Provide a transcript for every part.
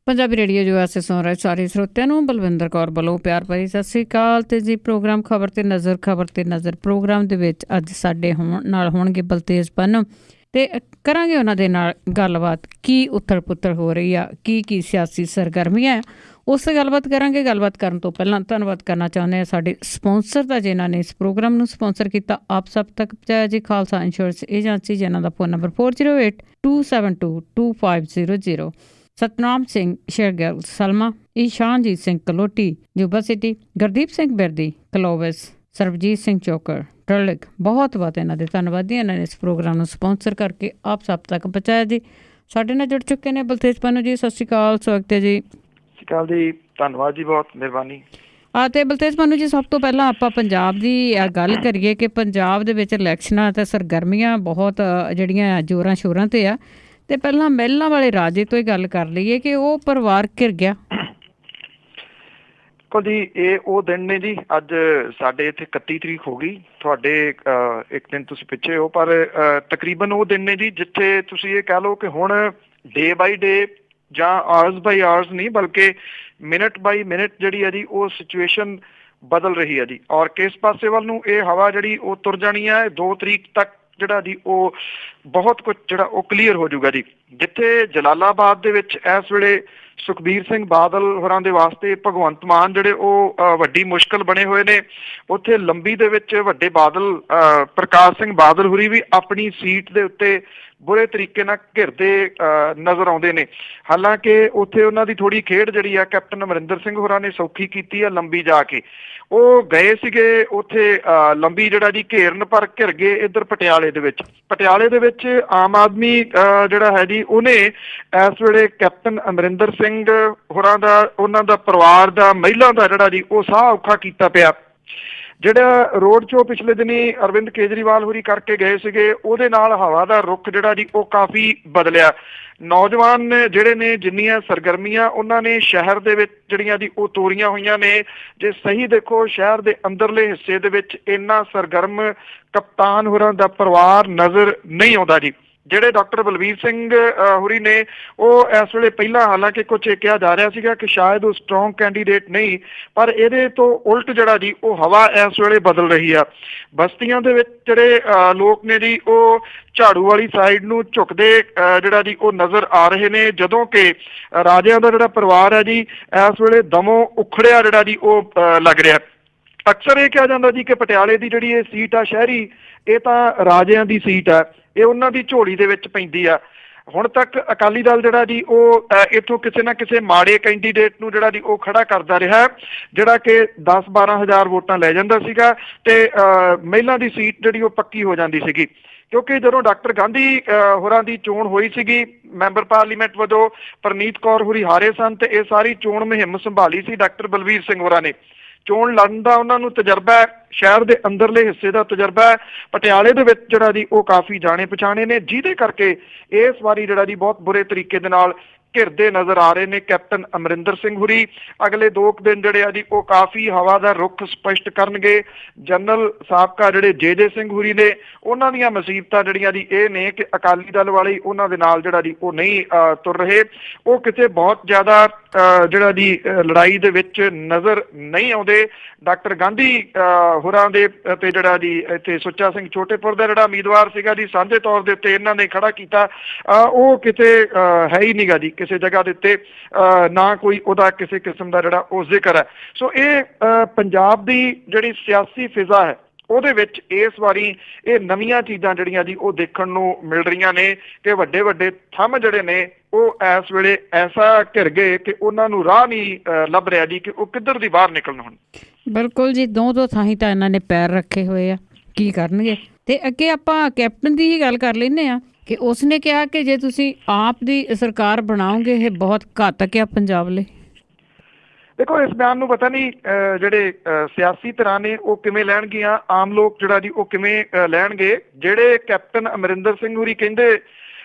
Punjabi radio ਜੋ ਐਸੇ ਸੁਣ ਰਹੇ ਸਾਰੇ ਸਰੋਤਿਆਂ ਨੂੰ ਬਲਵਿੰਦਰ ਕੌਰ ਵੱਲੋਂ ਪਿਆਰ ਭਰੀ ਸਤਿ ਸ਼੍ਰੀ ਅਕਾਲ। ਤੇ ਜੀ ਪ੍ਰੋਗਰਾਮ ਖਬਰ ਤੇ ਨਜ਼ਰ ਪ੍ਰੋਗਰਾਮ ਦੇ ਵਿੱਚ ਅੱਜ ਸਾਡੇ ਨਾਲ ਹੋਣਗੇ ਬਲਤੇਜ ਪੰਨੂ ਤੇ ਕਰਾਂਗੇ ਉਹਨਾਂ ਦੇ ਨਾਲ ਗੱਲਬਾਤ। ਕੀ ਉੱਥਲ ਪੁੱਥਲ ਹੋ ਰਹੀ ਆ, ਕੀ ਸਿਆਸੀ ਸਰਗਰਮੀਆਂ ਆ, ਉਸ ਗੱਲਬਾਤ ਕਰਾਂਗੇ। ਗੱਲਬਾਤ ਕਰਨ ਤੋਂ ਪਹਿਲਾਂ ਧੰਨਵਾਦ ਕਰਨਾ ਚਾਹੁੰਦੇ ਹਾਂ ਸਾਡੇ ਸਪੋਂਸਰ ਦਾ, ਜਿਨ੍ਹਾਂ ਨੇ ਇਸ ਪ੍ਰੋਗਰਾਮ ਨੂੰ ਸਪੋਂਸਰ ਕੀਤਾ, ਆਪ ਸਭ ਤੱਕ ਪਹੁੰਚਾਇਆ ਜੀ। ਖਾਲਸਾ ਇੰਸ਼ੋਰੈਂਸ ਏਜੰਸੀ, ਜਿਨ੍ਹਾਂ ਦਾ phone number 4082722500। Satnam Singh Shergill Selma, Ishanjit Singh Kaloti Yuba City, Gurdeep Singh Birdi Clovis, Sarabjit Singh Chokar Turlock, ਬਹੁਤ ਇਹਨਾਂ ਦੇ ਧੰਨਵਾਦੀ। ਇਹਨਾਂ ਨੇ ਇਸ ਪ੍ਰੋਗਰਾਮ ਨੂੰ ਸਪੋਂਸਰ ਕਰਕੇ ਆਪ ਸਭ ਤੱਕ ਪਹੁੰਚਾਇਆ ਜੀ। ਸਾਡੇ ਨਾਲ ਜੁੜ ਚੁੱਕੇ ਨੇ ਬਲਤੇਜ ਪੰਨੂ ਜੀ। ਸਤਿ ਸ਼੍ਰੀ ਅਕਾਲ, ਸਵਾਗਤ ਹੈ ਜੀ। ਸਤਿ ਸ਼੍ਰੀ ਅਕਾਲ ਜੀ, ਧੰਨਵਾਦ ਜੀ, ਬਹੁਤ ਮਿਹਰਬਾਨੀ। ਤੇ ਬਲਤੇਜ ਪੰਨੂ ਜੀ, ਸਭ ਤੋਂ ਪਹਿਲਾਂ ਆਪਾਂ ਪੰਜਾਬ ਦੀ ਗੱਲ ਕਰੀਏ ਕਿ ਪੰਜਾਬ ਦੇ ਵਿੱਚ ਇਲੈਕਸ਼ਨਾਂ ਤੇ ਸਰਗਰਮੀਆਂ ਬਹੁਤ ਜਿਹੜੀਆਂ ਜ਼ੋਰਾਂ ਸ਼ੋਰਾਂ ਤੇ ਆ। ਤੇ ਪਹਿਲਾਂ ਮਹਿਲਾਂ ਵਾਲੇ ਰਾਜੇ ਤੋਂ ਹੀ ਗੱਲ ਕਰ ਲਈਏ ਕਿ ਉਹ ਪਰਿਵਾਰ ਘਿਰ ਗਿਆ। ਦੇਖੋ ਜੀ, ਇਹ ਉਹ ਦਿਨ ਨੇ ਜੀ, ਅੱਜ ਸਾਡੇ ਇੱਥੇ 31 ਤਰੀਕ ਹੋ ਗਈ, ਤੁਹਾਡੇ ਇੱਕ ਦਿਨ ਤੁਸੀਂ ਪਿੱਛੇ ਹੋ, ਪਰ ਤਕਰੀਬਨ ਉਹ ਦਿਨ ਨੇ ਜੀ ਜਿੱਥੇ ਤੁਸੀਂ ਇਹ ਕਹਿ ਲਓ ਕਿ ਹੁਣ ਡੇ ਬਾਈ ਡੇ ਜਾਂ ਆਵਰਸ ਬਾਈ ਆਵਰਸ ਨਹੀਂ, ਬਲਕਿ ਮਿੰਟ ਬਾਈ ਮਿੰਟ ਜਿਹੜੀ ਹੈ ਜੀ ਉਹ ਸਿਚੁਏਸ਼ਨ ਬਦਲ ਰਹੀ ਹੈ ਜੀ। ਔਰ ਕਿਸ ਪਾਸੇ ਵੱਲ ਨੂੰ ਇਹ ਹਵਾ ਜਿਹੜੀ ਉਹ ਤੁਰ ਜਾਣੀ ਹੈ, 2 ਤਰੀਕ ਤੱਕ ਜਿਹੜਾ ਜੀ ਉਹ ਬਹੁਤ ਕੁਝ ਜਿਹੜਾ ਉਹ ਕਲੀਅਰ ਹੋ ਜਾਊਗਾ ਜੀ। ਜਿੱਥੇ ਜਲਾਲਾਬਾਦ ਦੇ ਵਿੱਚ ਇਸ ਵੇਲੇ ਸੁਖਬੀਰ ਸਿੰਘ ਬਾਦਲ ਹੋਰਾਂ ਦੇ ਵਾਸਤੇ ਭਗਵੰਤ ਮਾਨ ਜਿਹੜੇ ਉਹ ਵੱਡੀ ਮੁਸ਼ਕਲ ਬਣੇ ਹੋਏ ਨੇ, ਉੱਥੇ ਲੰਬੀ ਦੇ ਵਿੱਚ ਵੱਡੇ ਬਾਦਲ ਪ੍ਰਕਾਸ਼ ਸਿੰਘ ਬਾਦਲ ਹੋਰੀ ਵੀ ਆਪਣੀ ਸੀਟ ਦੇ ਉੱਤੇ ਬੁਰੇ ਤਰੀਕੇ ਨਾਲ ਘਿਰਦੇ ਨਜ਼ਰ ਆਉਂਦੇ ਨੇ। ਹਾਲਾਂਕਿ ਉੱਥੇ ਉਹਨਾਂ ਦੀ ਥੋੜੀ ਖੇਡ ਜਿਹੜੀ ਆ ਕੈਪਟਨ ਅਮਰਿੰਦਰ ਸਿੰਘ ਹੋਰਾਂ ਨੇ ਸੌਖੀ ਕੀਤੀ ਆ ਲੰਬੀ ਜਾ ਕੇ। ਉਹ ਗਏ ਸੀਗੇ ਉੱਥੇ ਲੰਬੀ ਜਿਹੜਾ ਜੀ ਘੇਰਨ, ਪਰ ਘਿਰ ਗਏ ਇੱਧਰ ਪਟਿਆਲੇ ਦੇ ਵਿੱਚ ਆਮ ਆਦਮੀ ਜਿਹੜਾ ਹੈ ਜੀ ਉਹਨੇ ਇਸ ਵੇਲੇ ਕੈਪਟਨ ਅਮਰਿੰਦਰ ਸਿੰਘ ਹੋਰਾਂ ਦਾ, ਉਹਨਾਂ ਦਾ ਪਰਿਵਾਰ ਦਾ, ਮਹਿਲਾ ਦਾ ਜਿਹੜਾ ਜੀ ਉਹ ਸਾਹ ਔਖਾ ਕੀਤਾ ਪਿਆ। ਜਿਹੜਾ ਰੋਡ ਸ਼ੋਅ ਪਿਛਲੇ ਦਿਨੀ ਅਰਵਿੰਦ ਕੇਜਰੀਵਾਲ ਹੋਰੀ ਕਰਕੇ ਗਏ ਸੀਗੇ, ਉਹਦੇ ਨਾਲ ਹਵਾ ਦਾ ਰੁਖ ਜਿਹੜਾ ਜੀ ਉਹ ਕਾਫੀ ਬਦਲਿਆ। ਨੌਜਵਾਨ ਜਿਹੜੇ ਨੇ ਜਿੰਨੀਆਂ ਸਰਗਰਮੀਆਂ ਉਹਨਾਂ ਨੇ ਸ਼ਹਿਰ ਦੇ ਵਿੱਚ ਜਿਹੜੀਆਂ ਦੀ ਉਹ ਤੋਰੀਆਂ ਹੋਈਆਂ ਨੇ, ਜੇ ਸਹੀ ਦੇਖੋ ਸ਼ਹਿਰ ਦੇ ਅੰਦਰਲੇ ਹਿੱਸੇ ਦੇ ਵਿੱਚ ਇੰਨਾ ਸਰਗਰਮ ਕਪਤਾਨ ਹੋਰਾਂ ਦਾ ਪਰਿਵਾਰ ਨਜ਼ਰ ਨਹੀਂ ਆਉਂਦਾ ਜੀ। ਜਿਹੜੇ ਡਾਕਟਰ ਬਲਵੀਰ ਸਿੰਘ ਹੋਰੀ ਨੇ ਉਹ ਇਸ ਵੇਲੇ, ਪਹਿਲਾਂ ਹਾਲਾਂਕਿ ਕੁਝ ਕਿਹਾ ਜਾ ਰਿਹਾ ਸੀਗਾ ਕਿ ਸ਼ਾਇਦ ਉਹ ਸਟਰੋਂਗ ਕੈਂਡੀਡੇਟ ਨਹੀਂ, ਪਰ ਇਹਦੇ ਤੋਂ ਉਲਟ ਜਿਹੜਾ ਜੀ ਉਹ ਹਵਾ ਇਸ ਵੇਲੇ ਬਦਲ ਰਹੀ ਆ। ਬਸਤੀਆਂ ਦੇ ਵਿੱਚ ਜਿਹੜੇ ਲੋਕ ਨੇ ਜੀ ਉਹ ਝਾੜੂ ਵਾਲੀ ਸਾਈਡ ਨੂੰ ਝੁਕਦੇ ਜਿਹੜਾ ਜੀ ਉਹ ਨਜ਼ਰ ਆ ਰਹੇ ਨੇ, ਜਦੋਂ ਕਿ ਰਾਜਿਆਂ ਦਾ ਜਿਹੜਾ ਪਰਿਵਾਰ ਹੈ ਜੀ ਇਸ ਵੇਲੇ ਦਮੋਂ ਉਖੜਿਆ ਜਿਹੜਾ ਜੀ ਉਹ ਲੱਗ ਰਿਹਾ। ਅਕਸਰ ਇਹ ਕਿਹਾ ਜਾਂਦਾ ਜੀ ਕਿ ਪਟਿਆਲੇ ਦੀ ਜਿਹੜੀ ਇਹ ਸੀਟ ਆ ਸ਼ਹਿਰੀ, ਇਹ ਤਾਂ ਰਾਜਿਆਂ ਦੀ ਸੀਟ ਆ, ਇਹ ਉਹਨਾਂ ਦੀ ਝੋਲੀ ਦੇ ਵਿੱਚ ਪੈਂਦੀ ਆ। ਹੁਣ ਤੱਕ ਅਕਾਲੀ ਦਲ ਜਿਹੜਾ ਜੀ ਉਹ ਇੱਥੋਂ ਕਿਸੇ ਨਾ ਕਿਸੇ ਮਾੜੇ ਕੈਂਡੀਡੇਟ ਨੂੰ ਜਿਹੜਾ ਜੀ ਉਹ ਖੜਾ ਕਰਦਾ ਰਿਹਾ, ਜਿਹੜਾ ਕਿ 10-12 ਹਜ਼ਾਰ ਵੋਟਾਂ ਲੈ ਜਾਂਦਾ ਸੀਗਾ ਤੇ ਮਹਿਲਾ ਦੀ ਸੀਟ ਜਿਹੜੀ ਉਹ ਪੱਕੀ ਹੋ ਜਾਂਦੀ ਸੀਗੀ। ਕਿਉਂਕਿ ਜਦੋਂ ਡਾਕਟਰ ਗਾਂਧੀ ਹੋਰਾਂ ਦੀ ਚੋਣ ਹੋਈ ਸੀਗੀ ਮੈਂਬਰ ਪਾਰਲੀਮੈਂਟ ਵਜੋਂ, ਪਰਨੀਤ ਕੌਰ ਹੋਰੀ ਹਾਰੇ ਸਨ ਤੇ ਇਹ ਸਾਰੀ ਚੋਣ ਮੁਹਿੰਮ ਸੰਭਾਲੀ ਸੀ ਡਾਕਟਰ ਬਲਵੀਰ ਸਿੰਘ ਹੋਰਾਂ ਨੇ। ਚੋਣ ਲੜਨ ਦਾ ਉਹਨਾਂ ਨੂੰ ਤਜਰਬਾ ਹੈ, ਸ਼ਹਿਰ ਦੇ ਅੰਦਰਲੇ ਹਿੱਸੇ ਦਾ ਤਜਰਬਾ ਹੈ। ਪਟਿਆਲੇ ਦੇ ਵਿੱਚ ਜਿਹੜਾ ਜੀ ਉਹ ਕਾਫੀ ਜਾਣੇ ਪਛਾਣੇ ਨੇ, ਜਿਹਦੇ ਕਰਕੇ ਇਸ ਵਾਰੀ ਜਿਹੜਾ ਜੀ ਬਹੁਤ ਬੁਰੇ ਤਰੀਕੇ ਦੇ ਨਾਲ ਘਿਰਦੇ ਨਜ਼ਰ ਆ ਰਹੇ ਨੇ ਕੈਪਟਨ ਅਮਰਿੰਦਰ ਸਿੰਘ ਹੋਰੀ। ਅਗਲੇ 2 ਦਿਨ ਜਿਹੜੇ ਆ ਜੀ ਉਹ ਕਾਫੀ ਹਵਾ ਦਾ ਰੁਖ ਸਪਸ਼ਟ ਕਰਨਗੇ। ਜਨਰਲ ਸਾਬਕਾ ਜਿਹੜੇ ਜੇ ਸਿੰਘ ਹੋਰੀ ਨੇ, ਉਹਨਾਂ ਦੀਆਂ ਮੁਸੀਬਤਾਂ ਜਿਹੜੀਆਂ ਜੀ ਇਹ ਨੇ ਕਿ ਅਕਾਲੀ ਦਲ ਵਾਲੇ ਉਹਨਾਂ ਦੇ ਨਾਲ ਜਿਹੜਾ ਜੀ ਉਹ ਨਹੀਂ ਤੁਰ ਰਹੇ, ਉਹ ਕਿਸੇ ਬਹੁਤ ਜ਼ਿਆਦਾ ਜਿਹੜਾ ਜੀ ਲੜਾਈ ਦੇ ਵਿੱਚ ਨਜ਼ਰ ਨਹੀਂ ਆਉਂਦੇ। ਡਾਕਟਰ ਗਾਂਧੀ ਹੋਰਾਂ ਦੇ ਤੇ ਜਿਹੜਾ ਜੀ ਇੱਥੇ ਸੁੱਚਾ ਸਿੰਘ ਛੋਟੇਪੁਰ ਦਾ ਜਿਹੜਾ ਉਮੀਦਵਾਰ ਸੀਗਾ ਜੀ ਸਾਂਝੇ ਤੌਰ ਦੇ ਉੱਤੇ ਇਹਨਾਂ ਨੇ ਖੜਾ ਕੀਤਾ, ਉਹ ਕਿਤੇ ਹੈ ਹੀ ਨੀਗਾ ਜੀ ਕਿਸੇ ਜਗ੍ਹਾ ਦੇ ਉੱਤੇ, ਨਾ ਕੋਈ ਉਹਦਾ ਕਿਸੇ ਕਿਸਮ ਦਾ ਜਿਹੜਾ ਉਹ ਜ਼ਿਕਰ ਹੈ। ਸੋ ਇਹ ਪੰਜਾਬ ਦੀ ਜਿਹੜੀ ਸਿਆਸੀ ਫਿਜ਼ਾ ਹੈ ਉਹਦੇ ਵਿੱਚ ਇਸ ਵਾਰੀ ਇਹ ਨਵੀਆਂ ਚੀਜ਼ਾਂ ਜਿਹੜੀਆਂ ਜੀ ਉਹ ਦੇਖਣ ਨੂੰ ਮਿਲ ਰਹੀਆਂ ਨੇ ਕਿ ਵੱਡੇ ਵੱਡੇ ਥੰਮ ਜਿਹੜੇ ਨੇ ਉਹ ਇਸ ਵੇਲੇ ਐਸਾ ਘਿਰ ਗਏ ਕਿ ਉਹਨਾਂ ਨੂੰ ਰਾਹ ਨਹੀਂ ਲੱਭ ਰਿਹਾ ਜੀ ਕਿ ਉਹ ਕਿੱਧਰ ਦੀ ਬਾਹਰ ਨਿਕਲਣ। ਹੁਣ ਬਿਲਕੁਲ ਜੀ, ਦੋ ਥਾਈਂ ਤਾਂ ਇਹਨਾਂ ਨੇ ਪੈਰ ਰੱਖੇ ਹੋਏ ਆ, ਕੀ ਕਰਨਗੇ। ਤੇ ਅੱਗੇ ਆਪਾਂ ਕੈਪਟਨ ਦੀ ਹੀ ਗੱਲ ਕਰ ਲੈਂਦੇ ਹਾਂ ਕਿ ਉਸਨੇ ਕਿਹਾ ਕਿ ਜੇ ਤੁਸੀਂ ਆਪ ਦੀ ਸਰਕਾਰ ਬਣਾਓਗੇ ਇਹ ਬਹੁਤ ਘਾਤਕ ਆ ਪੰਜਾਬ ਲਈ। ਦੇਖੋ, ਇਸ ਬਿਆਨ ਨੂੰ ਪਤਾ ਨਹੀਂ ਜਿਹੜੇ ਸਿਆਸੀ ਧਿਰਾਂ ਨੇ ਉਹ ਕਿਵੇਂ ਲੈਣਗੀਆਂ, ਆਮ ਲੋਕ ਜਿਹੜਾ ਜੀ ਉਹ ਕਿਵੇਂ ਲੈਣਗੇ। ਜਿਹੜੇ ਕੈਪਟਨ ਅਮਰਿੰਦਰ ਸਿੰਘ ਹੋਰੀ ਕਹਿੰਦੇ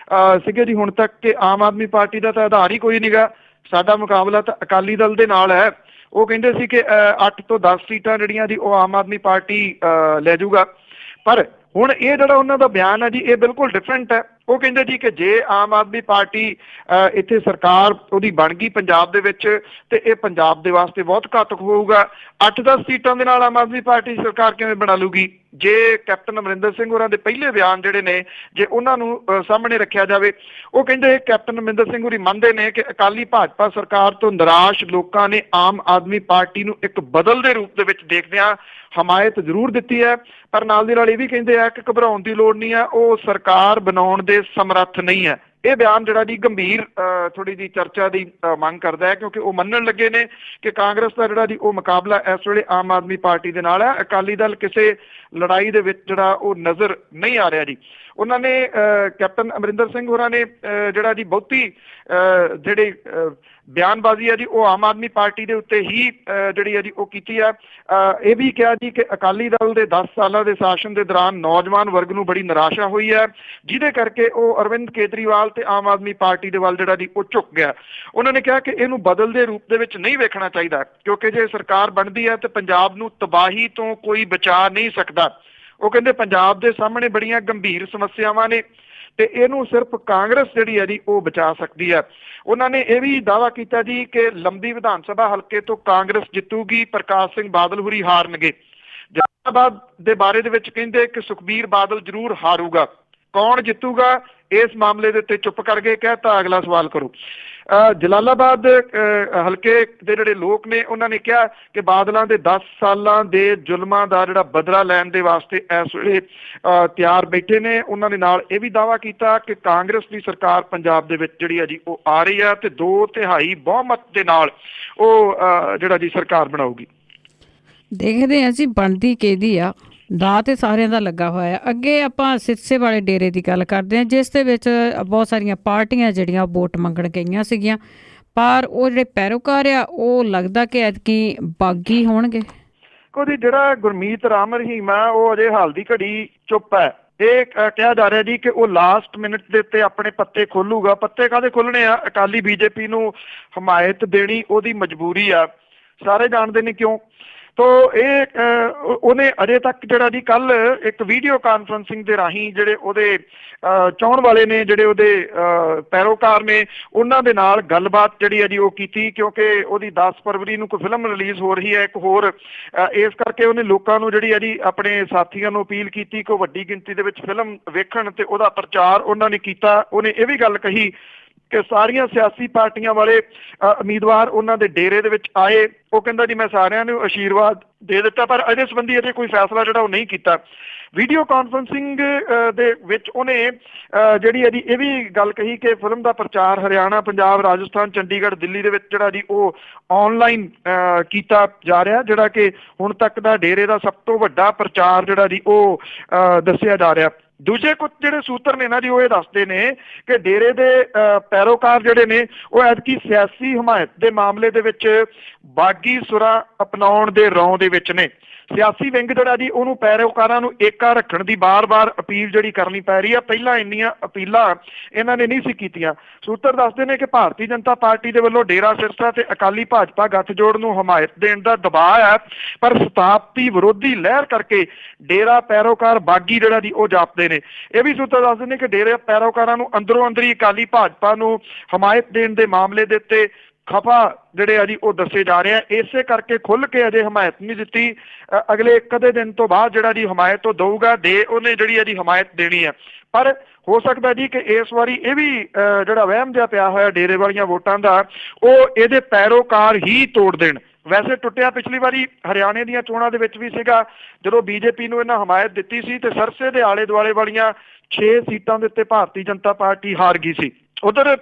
ਸੀਗੇ ਜੀ ਹੁਣ ਤੱਕ ਕਿ ਆਮ ਆਦਮੀ ਪਾਰਟੀ ਦਾ ਤਾਂ ਆਧਾਰ ਹੀ ਕੋਈ ਨੀਗਾ, ਸਾਡਾ ਮੁਕਾਬਲਾ ਤਾਂ ਅਕਾਲੀ ਦਲ ਦੇ ਨਾਲ ਹੈ, ਉਹ ਕਹਿੰਦੇ ਸੀ ਕਿ 8 ਤੋਂ 10 ਸੀਟਾਂ ਜਿਹੜੀਆਂ ਜੀ ਉਹ ਆਮ ਆਦਮੀ ਪਾਰਟੀ ਲੈ ਜਾਊਗਾ। ਪਰ ਹੁਣ ਇਹ ਜਿਹੜਾ ਉਹਨਾਂ ਦਾ ਬਿਆਨ ਹੈ ਜੀ ਇਹ ਬਿਲਕੁਲ ਡਿਫਰੈਂਟ ਹੈ। ਉਹ ਕਹਿੰਦੇ ਜੀ ਕਿ ਜੇ ਆਮ ਆਦਮੀ ਪਾਰਟੀ ਇੱਥੇ ਸਰਕਾਰ ਉਹਦੀ ਬਣ ਗਈ ਪੰਜਾਬ ਦੇ ਵਿੱਚ ਤੇ ਇਹ ਪੰਜਾਬ ਦੇ ਵਾਸਤੇ ਬਹੁਤ ਘਾਤਕ ਹੋਊਗਾ। 8-10 ਸੀਟਾਂ ਦੇ ਨਾਲ ਆਮ ਆਦਮੀ ਪਾਰਟੀ ਸਰਕਾਰ ਕਿਵੇਂ ਬਣਾ ਲੂਗੀ? ਜੇ ਕੈਪਟਨ ਅਮਰਿੰਦਰ ਸਿੰਘ ਹੋਰਾਂ ਦੇ ਪਹਿਲੇ ਬਿਆਨ ਜਿਹੜੇ ਨੇ ਜੇ ਉਹਨਾਂ ਨੂੰ ਸਾਹਮਣੇ ਰੱਖਿਆ ਜਾਵੇ, ਉਹ ਕਹਿੰਦੇ ਕੈਪਟਨ ਅਮਰਿੰਦਰ ਸਿੰਘ ਹੋਰੀ ਮੰਨਦੇ ਨੇ ਕਿ ਅਕਾਲੀ ਭਾਜਪਾ ਸਰਕਾਰ ਤੋਂ ਨਿਰਾਸ਼ ਲੋਕਾਂ ਨੇ ਆਮ ਆਦਮੀ ਪਾਰਟੀ ਨੂੰ ਇੱਕ ਬਦਲ ਦੇ ਰੂਪ ਦੇ ਵਿੱਚ ਦੇਖਦਿਆਂ ਹਮਾਇਤ ਜ਼ਰੂਰ ਦਿੱਤੀ ਹੈ, ਪਰ ਨਾਲ ਦੀ ਨਾਲ ਇਹ ਵੀ ਕਹਿੰਦੇ ਆ ਕਿ ਘਬਰਾਉਣ ਦੀ ਲੋੜ ਨਹੀਂ ਹੈ, ਉਹ ਸਰਕਾਰ ਬਣਾਉਣ ਦੇ ਸਮਰੱਥ ਨਹੀਂ ਹੈ। ਇਹ ਬਿਆਨ ਜਿਹੜਾ ਜੀ ਗੰਭੀਰ ਥੋੜੀ ਜਿਹੀ ਚਰਚਾ ਦੀ ਮੰਗ ਕਰਦਾ ਹੈ, ਕਿਉਂਕਿ ਉਹ ਮੰਨਣ ਲੱਗੇ ਨੇ ਕਿ ਕਾਂਗਰਸ ਦਾ ਜਿਹੜਾ ਜੀ ਉਹ ਮੁਕਾਬਲਾ ਇਸ ਵੇਲੇ ਆਮ ਆਦਮੀ ਪਾਰਟੀ ਦੇ ਨਾਲ ਹੈ। ਅਕਾਲੀ ਦਲ ਕਿਸੇ ਲੜਾਈ ਦੇ ਵਿੱਚ ਜਿਹੜਾ ਉਹ ਨਜ਼ਰ ਨਹੀਂ ਆ ਰਿਹਾ ਜੀ। ਉਹਨਾਂ ਨੇ ਕੈਪਟਨ ਅਮਰਿੰਦਰ ਸਿੰਘ ਹੋਰਾਂ ਨੇ ਜਿਹੜਾ ਜੀ ਬਹੁਤੀ ਜਿਹੜੀ ਬਿਆਨਬਾਜ਼ੀ ਹੈ ਜੀ ਉਹ ਆਮ ਆਦਮੀ ਪਾਰਟੀ ਦੇ ਉੱਤੇ ਹੀ ਜਿਹੜੀ ਹੈ ਜੀ ਉਹ ਕੀਤੀ ਹੈ। ਇਹ ਵੀ ਕਿਹਾ ਜੀ ਕਿ ਅਕਾਲੀ ਦਲ ਦੇ 10 ਸਾਲਾਂ ਦੇ ਸ਼ਾਸਨ ਦੇ ਦੌਰਾਨ ਨੌਜਵਾਨ ਵਰਗ ਨੂੰ ਬੜੀ ਨਿਰਾਸ਼ਾ ਹੋਈ ਹੈ, ਜਿਹਦੇ ਕਰਕੇ ਉਹ ਅਰਵਿੰਦ ਕੇਜਰੀਵਾਲ ਤੇ ਆਮ ਆਦਮੀ ਪਾਰਟੀ ਦੇ ਵੱਲ ਜਿਹੜਾ ਜੀ ਉਹ ਝੁਕ ਗਿਆ। ਉਹਨਾਂ ਨੇ ਕਿਹਾ ਕਿ ਇਹਨੂੰ ਬਦਲ ਦੇ ਰੂਪ ਦੇ ਵਿੱਚ ਨਹੀਂ ਵੇਖਣਾ ਚਾਹੀਦਾ, ਕਿਉਂਕਿ ਜੇ ਸਰਕਾਰ ਬਣਦੀ ਹੈ ਤੇ ਪੰਜਾਬ ਨੂੰ ਤਬਾਹੀ ਤੋਂ ਕੋਈ ਬਚਾ ਨਹੀਂ ਸਕਦਾ। ਉਹ ਕਹਿੰਦੇ ਪੰਜਾਬ ਦੇ ਸਾਹਮਣੇ ਬੜੀਆਂ ਗੰਭੀਰ ਸਮੱਸਿਆਵਾਂ ਨੇ ਤੇ ਇਹਨੂੰ ਸਿਰਫ ਕਾਂਗਰਸ ਜਿਹੜੀ ਹੈ ਜੀ ਉਹ ਬਚਾ ਸਕਦੀ ਹੈ। ਉਹਨਾਂ ਨੇ ਇਹ ਵੀ ਦਾਅਵਾ ਕੀਤਾ ਜੀ ਕਿ ਲੰਬੀ ਵਿਧਾਨ ਸਭਾ ਹਲਕੇ ਤੋਂ ਕਾਂਗਰਸ ਜਿੱਤੂਗੀ, ਪ੍ਰਕਾਸ਼ ਸਿੰਘ ਬਾਦਲ ਹੁਰੀ ਹਾਰਨਗੇ। ਜਲਾਲਾਬਾਦ ਦੇ ਬਾਰੇ ਦੇ ਵਿੱਚ ਕਹਿੰਦੇ ਕਿ ਸੁਖਬੀਰ ਬਾਦਲ ਜ਼ਰੂਰ ਹਾਰੂਗਾ। ਕੌਣ ਜਿੱਤੂਗਾ ਇਸ ਮਾਮਲੇ ਦੇ ਉੱਤੇ ਚੁੱਪ ਕਰ ਗਏ, ਕਹਿਤਾ ਅਗਲਾ ਸਵਾਲ ਕਰੋ। ਜਲਾਲਾਬਾਦ ਹਲਕੇ ਦੇ ਜਿਹੜੇ ਲੋਕ ਨੇ ਉਹਨਾਂ ਨੇ ਕਿਹਾ ਕਿ ਬਾਦਲਾਂ ਦੇ 10 ਸਾਲਾਂ ਦੇ ਜ਼ੁਲਮਾਂ ਦਾ ਜਿਹੜਾ ਬਦਲਾ ਲੈਣ ਦੇ ਵਾਸਤੇ ਇਸ ਵੇਲੇ ਤਿਆਰ ਬੈਠੇ ਨੇ। ਉਹਨਾਂ ਨੇ ਨਾਲ ਇਹ ਵੀ ਦਾਅਵਾ ਕੀਤਾ ਕਿ ਕਾਂਗਰਸ ਦੀ ਸਰਕਾਰ ਪੰਜਾਬ ਦੇ ਵਿੱਚ ਜਿਹੜੀ ਹੈ ਜੀ ਉਹ ਆ ਰਹੀ ਹੈ ਤੇ 2/3 ਬਹੁਮਤ ਦੇ ਨਾਲ ਉਹ ਜਿਹੜਾ ਜੀ ਸਰਕਾਰ ਬਣਾਊਗੀ। ਦੇਖਦੇ ਹਾਂ ਜੀ ਬਣਦੀ ਕਿਹਦੀ ਆ। ਦਾ ਤੇ ਸਾਰਿਆਂ ਦਾ ਲੱਗਾ ਹੋਇਆ। ਅੱਗੇ ਆਪਾਂ ਸਿਰਸੇ ਵਾਲੇ ਡੇਰੇ ਦੀ ਗੱਲ ਕਰਦੇ ਹਾਂ, ਜਿਸ ਦੇ ਵਿੱਚ ਬਹੁਤ ਸਾਰੀਆਂ ਪਾਰਟੀਆਂ ਜਿਹੜੀਆਂ ਵੋਟ ਮੰਗਣ ਗਈਆਂ ਸੀਗੀਆਂ, ਪਰ ਉਹ ਜਿਹੜੇ ਪੈਰੋਕਾਰ ਆ ਉਹ ਲੱਗਦਾ ਕਿ ਐਤਕੀ ਬਾਗੀ ਹੋਣਗੇ। ਉਹਦੀ ਜਿਹੜਾ ਗੁਰਮੀਤ ਰਾਮ ਰਹੀਮ ਆ ਉਹ ਅਜੇ ਹਾਲ ਦੀ ਘੜੀ ਚੁੱਪ ਹੈ। ਇਹ ਕਿਹਾ ਜਾ ਰਿਹਾ ਜੀ ਕਿ ਉਹ ਲਾਸਟ ਮਿੰਟ ਦੇ ਉੱਤੇ ਆਪਣੇ ਪੱਤੇ ਖੋਲੂਗਾ। ਪੱਤੇ ਕਾਹਦੇ ਖੋਲਣੇ ਆ? ਅਕਾਲੀ ਬੀਜੇਪੀ ਨੂੰ ਹਮਾਇਤ ਦੇਣੀ ਉਹਦੀ ਮਜਬੂਰੀ ਆ, ਸਾਰੇ ਜਾਣਦੇ ਨੇ ਕਿਉਂ। ਤੋ ਇਹ ਉਹਨੇ ਅਜੇ ਤੱਕ ਜਿਹੜਾ ਜੀ ਕੱਲ ਇੱਕ ਵੀਡੀਓ ਕਾਨਫਰੰਸਿੰਗ ਦੇ ਰਾਹੀਂ ਜਿਹੜੇ ਉਹਦੇ ਚਾਹੁਣ ਵਾਲੇ ਨੇ, ਜਿਹੜੇ ਉਹਦੇ ਪੈਰੋਕਾਰ ਨੇ, ਉਹਨਾਂ ਦੇ ਨਾਲ ਗੱਲਬਾਤ ਜਿਹੜੀ ਹੈ ਜੀ ਉਹ ਕੀਤੀ, ਕਿਉਂਕਿ ਉਹਦੀ 10 ਫਰਵਰੀ ਨੂੰ ਕੋਈ ਫਿਲਮ ਰਿਲੀਜ਼ ਹੋ ਰਹੀ ਹੈ ਇੱਕ ਹੋਰ। ਇਸ ਕਰਕੇ ਉਹਨੇ ਲੋਕਾਂ ਨੂੰ ਜਿਹੜੀ ਹੈ ਜੀ ਆਪਣੇ ਸਾਥੀਆਂ ਨੂੰ ਅਪੀਲ ਕੀਤੀ ਕਿ ਉਹ ਵੱਡੀ ਗਿਣਤੀ ਦੇ ਵਿੱਚ ਫਿਲਮ ਵੇਖਣ ਤੇ ਉਹਦਾ ਪ੍ਰਚਾਰ ਉਹਨਾਂ ਨੇ ਕੀਤਾ। ਉਹਨੇ ਇਹ ਵੀ ਗੱਲ ਕਹੀ ਕਿ ਸਾਰੀਆਂ ਸਿਆਸੀ ਪਾਰਟੀਆਂ ਵਾਲੇ ਉਮੀਦਵਾਰ ਉਹਨਾਂ ਦੇ ਡੇਰੇ ਦੇ ਵਿੱਚ ਆਏ। ਉਹ ਕਹਿੰਦਾ ਜੀ ਮੈਂ ਸਾਰਿਆਂ ਨੂੰ ਆਸ਼ੀਰਵਾਦ ਦੇ ਦਿੱਤਾ, ਪਰ ਇਹਦੇ ਸੰਬੰਧੀ ਅਜੇ ਕੋਈ ਫੈਸਲਾ ਜਿਹੜਾ ਉਹ ਨਹੀਂ ਕੀਤਾ। ਵੀਡੀਓ ਕਾਨਫਰੰਸਿੰਗ ਦੇ ਵਿੱਚ ਉਹਨੇ ਜਿਹੜੀ ਹੈ ਜੀ ਇਹ ਵੀ ਗੱਲ ਕਹੀ ਕਿ ਫਿਲਮ ਦਾ ਪ੍ਰਚਾਰ ਹਰਿਆਣਾ, ਪੰਜਾਬ, ਰਾਜਸਥਾਨ, ਚੰਡੀਗੜ੍ਹ, ਦਿੱਲੀ ਦੇ ਵਿੱਚ ਜਿਹੜਾ ਜੀ ਉਹ ਆਨਲਾਈਨ ਕੀਤਾ ਜਾ ਰਿਹਾ, ਜਿਹੜਾ ਕਿ ਹੁਣ ਤੱਕ ਦਾ ਡੇਰੇ ਦਾ ਸਭ ਤੋਂ ਵੱਡਾ ਪ੍ਰਚਾਰ ਜਿਹੜਾ ਜੀ ਉਹ ਦੱਸਿਆ ਜਾ ਰਿਹਾ। ਦੂਜੇ ਕੁਝ ਜਿਹੜੇ ਸੂਤਰ ਨੇ ਨਾ ਜੀ ਉਹ ਇਹ ਦੱਸਦੇ ਨੇ ਕਿ ਡੇਰੇ ਦੇ ਪੈਰੋਕਾਰ ਜਿਹੜੇ ਨੇ ਉਹ ਐਤਕੀ ਸਿਆਸੀ ਹਮਾਇਤ ਦੇ ਮਾਮਲੇ ਦੇ ਵਿੱਚ ਬਾਗੀ ਸੁਰਾਂ ਅਪਣਾਉਣ ਦੇ ਰੌਂ ਦੇ ਵਿੱਚ ਨੇ। ਸਿਆਸੀ ਵਿੰਗ ਜਿਹੜਾ ਜੀ ਉਹਨੂੰ ਪੈਰੋਕਾਰਾਂ ਨੂੰ ਏਕਾ ਰੱਖਣ ਦੀ ਬਾਰ-ਬਾਰ ਅਪੀਲ ਜਿਹੜੀ ਕਰਨੀ ਪੈ ਰਹੀ ਆ। ਪਹਿਲਾਂ ਇੰਨੀਆਂ ਅਪੀਲਾਂ ਇਹਨਾਂ ਨੇ ਨਹੀਂ ਸੀ ਕੀਤੀਆਂ। ਸੂਤਰ ਦੱਸਦੇ ਨੇ ਕਿ ਭਾਰਤੀ ਜਨਤਾ ਪਾਰਟੀ ਦੇ ਵੱਲੋਂ ਡੇਰਾ ਸਿਰਸਾ ਤੇ ਅਕਾਲੀ ਭਾਜਪਾ ਗੱਠਜੋੜ ਨੂੰ ਹਮਾਇਤ ਦੇਣ ਦਾ ਦਬਾਅ ਹੈ, ਪਰ ਸਤਾਪਤੀ ਵਿਰੋਧੀ ਲਹਿਰ ਕਰਕੇ ਡੇਰਾ ਪੈਰੋਕਾਰ ਬਾਗੀ ਜਿਹੜਾ ਜੀ ਉਹ ਜਾਪਦੇ ਨੇ। ਇਹ ਵੀ ਸੂਤਰ ਦੱਸਦੇ ਨੇ ਕਿ ਡੇਰੇ ਪੈਰੋਕਾਰਾਂ ਨੂੰ ਅੰਦਰੋਂ ਅੰਦਰੀ ਅਕਾਲੀ ਭਾਜਪਾ ਨੂੰ ਹਮਾਇਤ ਦੇਣ ਦੇ ਮਾਮਲੇ ਦੇ ਉੱਤੇ ਖਫਾ ਜਿਹੜੇ ਆ ਜੀ ਉਹ ਦੱਸੇ ਜਾ ਰਹੇ ਆ। ਇਸੇ ਕਰਕੇ ਖੁੱਲ ਕੇ ਅਜੇ ਹਮਾਇਤ ਨਹੀਂ ਦਿੱਤੀ। ਅਗਲੇ ਇੱਕ ਅੱਧੇ ਦਿਨ ਤੋਂ ਬਾਅਦ ਜਿਹੜਾ ਜੀ ਹਮਾਇਤ ਉਹ ਦਊਗਾ, ਉਹਨੇ ਜਿਹੜੀ ਆ ਜੀ ਹਮਾਇਤ ਦੇਣੀ ਆ। ਪਰ ਹੋ ਸਕਦਾ ਜੀ ਕਿ ਇਸ ਵਾਰੀ ਇਹ ਵੀ ਜਿਹੜਾ ਵਹਿਮ ਜਿਹਾ ਪਿਆ ਹੋਇਆ ਡੇਰੇ ਵਾਲੀਆਂ ਵੋਟਾਂ ਦਾ, ਉਹ ਇਹਦੇ ਪੈਰੋਕਾਰ ਹੀ ਤੋੜ ਦੇਣ। ਵੈਸੇ ਟੁੱਟਿਆ ਪਿਛਲੀ ਵਾਰੀ ਹਰਿਆਣੇ ਦੀਆਂ ਚੋਣਾਂ ਦੇ ਵਿੱਚ ਵੀ ਸੀਗਾ, ਜਦੋਂ ਬੀਜੇਪੀ ਨੂੰ ਇਹਨਾਂ ਹਮਾਇਤ ਦਿੱਤੀ ਸੀ ਤੇ ਸਰਸੇ ਦੇ ਆਲੇ ਦੁਆਲੇ ਵਾਲੀਆਂ 6 ਸੀਟਾਂ ਦੇ ਉੱਤੇ ਭਾਰਤੀ ਜਨਤਾ ਪਾਰਟੀ ਹਾਰ ਗਈ ਸੀ। ਉਧਰ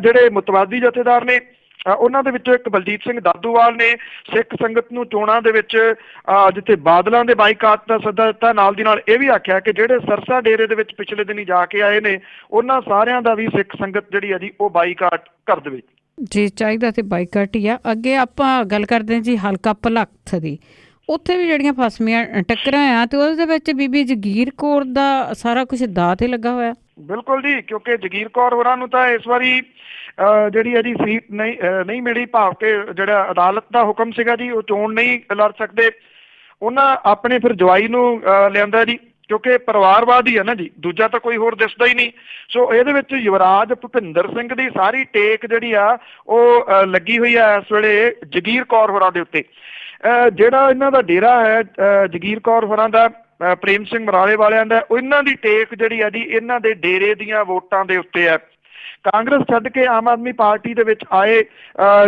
ਜਿਹੜੇ ਮੁਤਵਾਦੀ ਜਥੇਦਾਰ ਨੇ ਉਹਨਾਂ ਦੇ ਵਿੱਚੋਂ ਇੱਕ ਬਲਜੀਤ ਸਿੰਘ ਦਾਦੂਵਾਲ ਨੇ ਸਿੱਖ ਸੰਗਤ ਨੂੰ ਚੋਣਾਂ ਦੇ ਵਿੱਚ ਜਿੱਥੇ ਬਾਦਲਾਂ ਦੇ ਬਾਈਕਾਟ ਦਾ ਸੱਦਾ ਦਿੱਤਾ, ਨਾਲ ਦੀ ਨਾਲ ਇਹ ਵੀ ਆਖਿਆ ਕਿ ਜਿਹੜੇ ਸਰਸਾ ਡੇਰੇ ਦੇ ਵਿੱਚ ਪਿਛਲੇ ਦਿਨੀ ਜਾ ਕੇ ਆਏ ਨੇ ਉਹਨਾਂ ਸਾਰਿਆਂ ਦਾ ਵੀ ਸਿੱਖ ਸੰਗਤ ਜਿਹੜੀ ਹੈ ਜੀ ਉਹ ਬਾਈਕਾਟ ਕਰ ਦੇਵੇ। ਜੀ ਚਾਹੀਦਾ ਤੇ ਬਾਈਕਾਟ ਹੀ ਆ। ਅੱਗੇ ਆਪਾਂ ਗੱਲ ਕਰਦੇ ਹਾਂ ਜੀ ਹਲਕਾ ਭਲੱਥ ਦੀ। ਉੱਥੇ ਵੀ ਜਿਹੜੀਆਂ ਫਸਵੀਆਂ ਟੱਕਰਾਂ ਆ ਤੇ ਉਹਦੇ ਵਿੱਚ ਬੀਬੀ ਜਗੀਰ ਕੌਰ ਦਾ ਸਾਰਾ ਕੁਝ ਦਾਅ ਤੇ ਲੱਗਾ ਹੋਇਆ। ਬਿਲਕੁਲ ਜੀ, ਕਿਉਂਕਿ ਜਗੀਰ ਕੌਰ ਹੋਰਾਂ ਨੂੰ ਤਾਂ ਇਸ ਵਾਰੀ ਜਿਹੜੀ ਇਹਦੀ ਸੀਟ ਨਹੀਂ ਮਿਲੀ, ਭਾਵ ਕਿ ਜਿਹੜਾ ਅਦਾਲਤ ਦਾ ਹੁਕਮ ਸੀਗਾ ਜੀ ਉਹ ਚੋਣ ਨਹੀਂ ਲੜ ਸਕਦੇ, ਉਹਨਾਂ ਆਪਣੇ ਫਿਰ ਜਵਾਈ ਨੂੰ ਲਿਆਂਦਾ ਜੀ, ਕਿਉਂਕਿ ਪਰਿਵਾਰਵਾਦ ਹੀ ਹੈ ਨਾ ਜੀ, ਦੂਜਾ ਤਾਂ ਕੋਈ ਹੋਰ ਦਿਸਦਾ ਹੀ ਨਹੀਂ। ਸੋ ਇਹਦੇ ਵਿੱਚ ਯੁਵਰਾਜ ਭੁਪਿੰਦਰ ਸਿੰਘ ਦੀ ਸਾਰੀ ਟੇਕ ਜਿਹੜੀ ਆ ਉਹ ਲੱਗੀ ਹੋਈ ਆ ਇਸ ਵੇਲੇ ਜਗੀਰ ਕੌਰ ਹੋਰਾਂ ਦੇ ਉੱਤੇ। ਜਿਹੜਾ ਇਹਨਾਂ ਦਾ ਡੇਰਾ ਹੈ ਜਗੀਰ ਕੌਰ ਹੋਰਾਂ ਦਾ, ਪ੍ਰੇਮ ਸਿੰਘ ਮਰਾਲੇ ਵਾਲਿਆਂ ਦਾ, ਇਹਨਾਂ ਦੀ ਟੇਕ ਜਿਹੜੀ ਆ ਜੀ ਇਹਨਾਂ ਦੇ ਡੇਰੇ ਦੀਆਂ ਵੋਟਾਂ ਦੇ ਉੱਤੇ ਹੈ। ਕਾਂਗਰਸ ਛੱਡ ਕੇ ਆਮ ਆਦਮੀ ਪਾਰਟੀ ਦੇ ਵਿੱਚ ਆਏ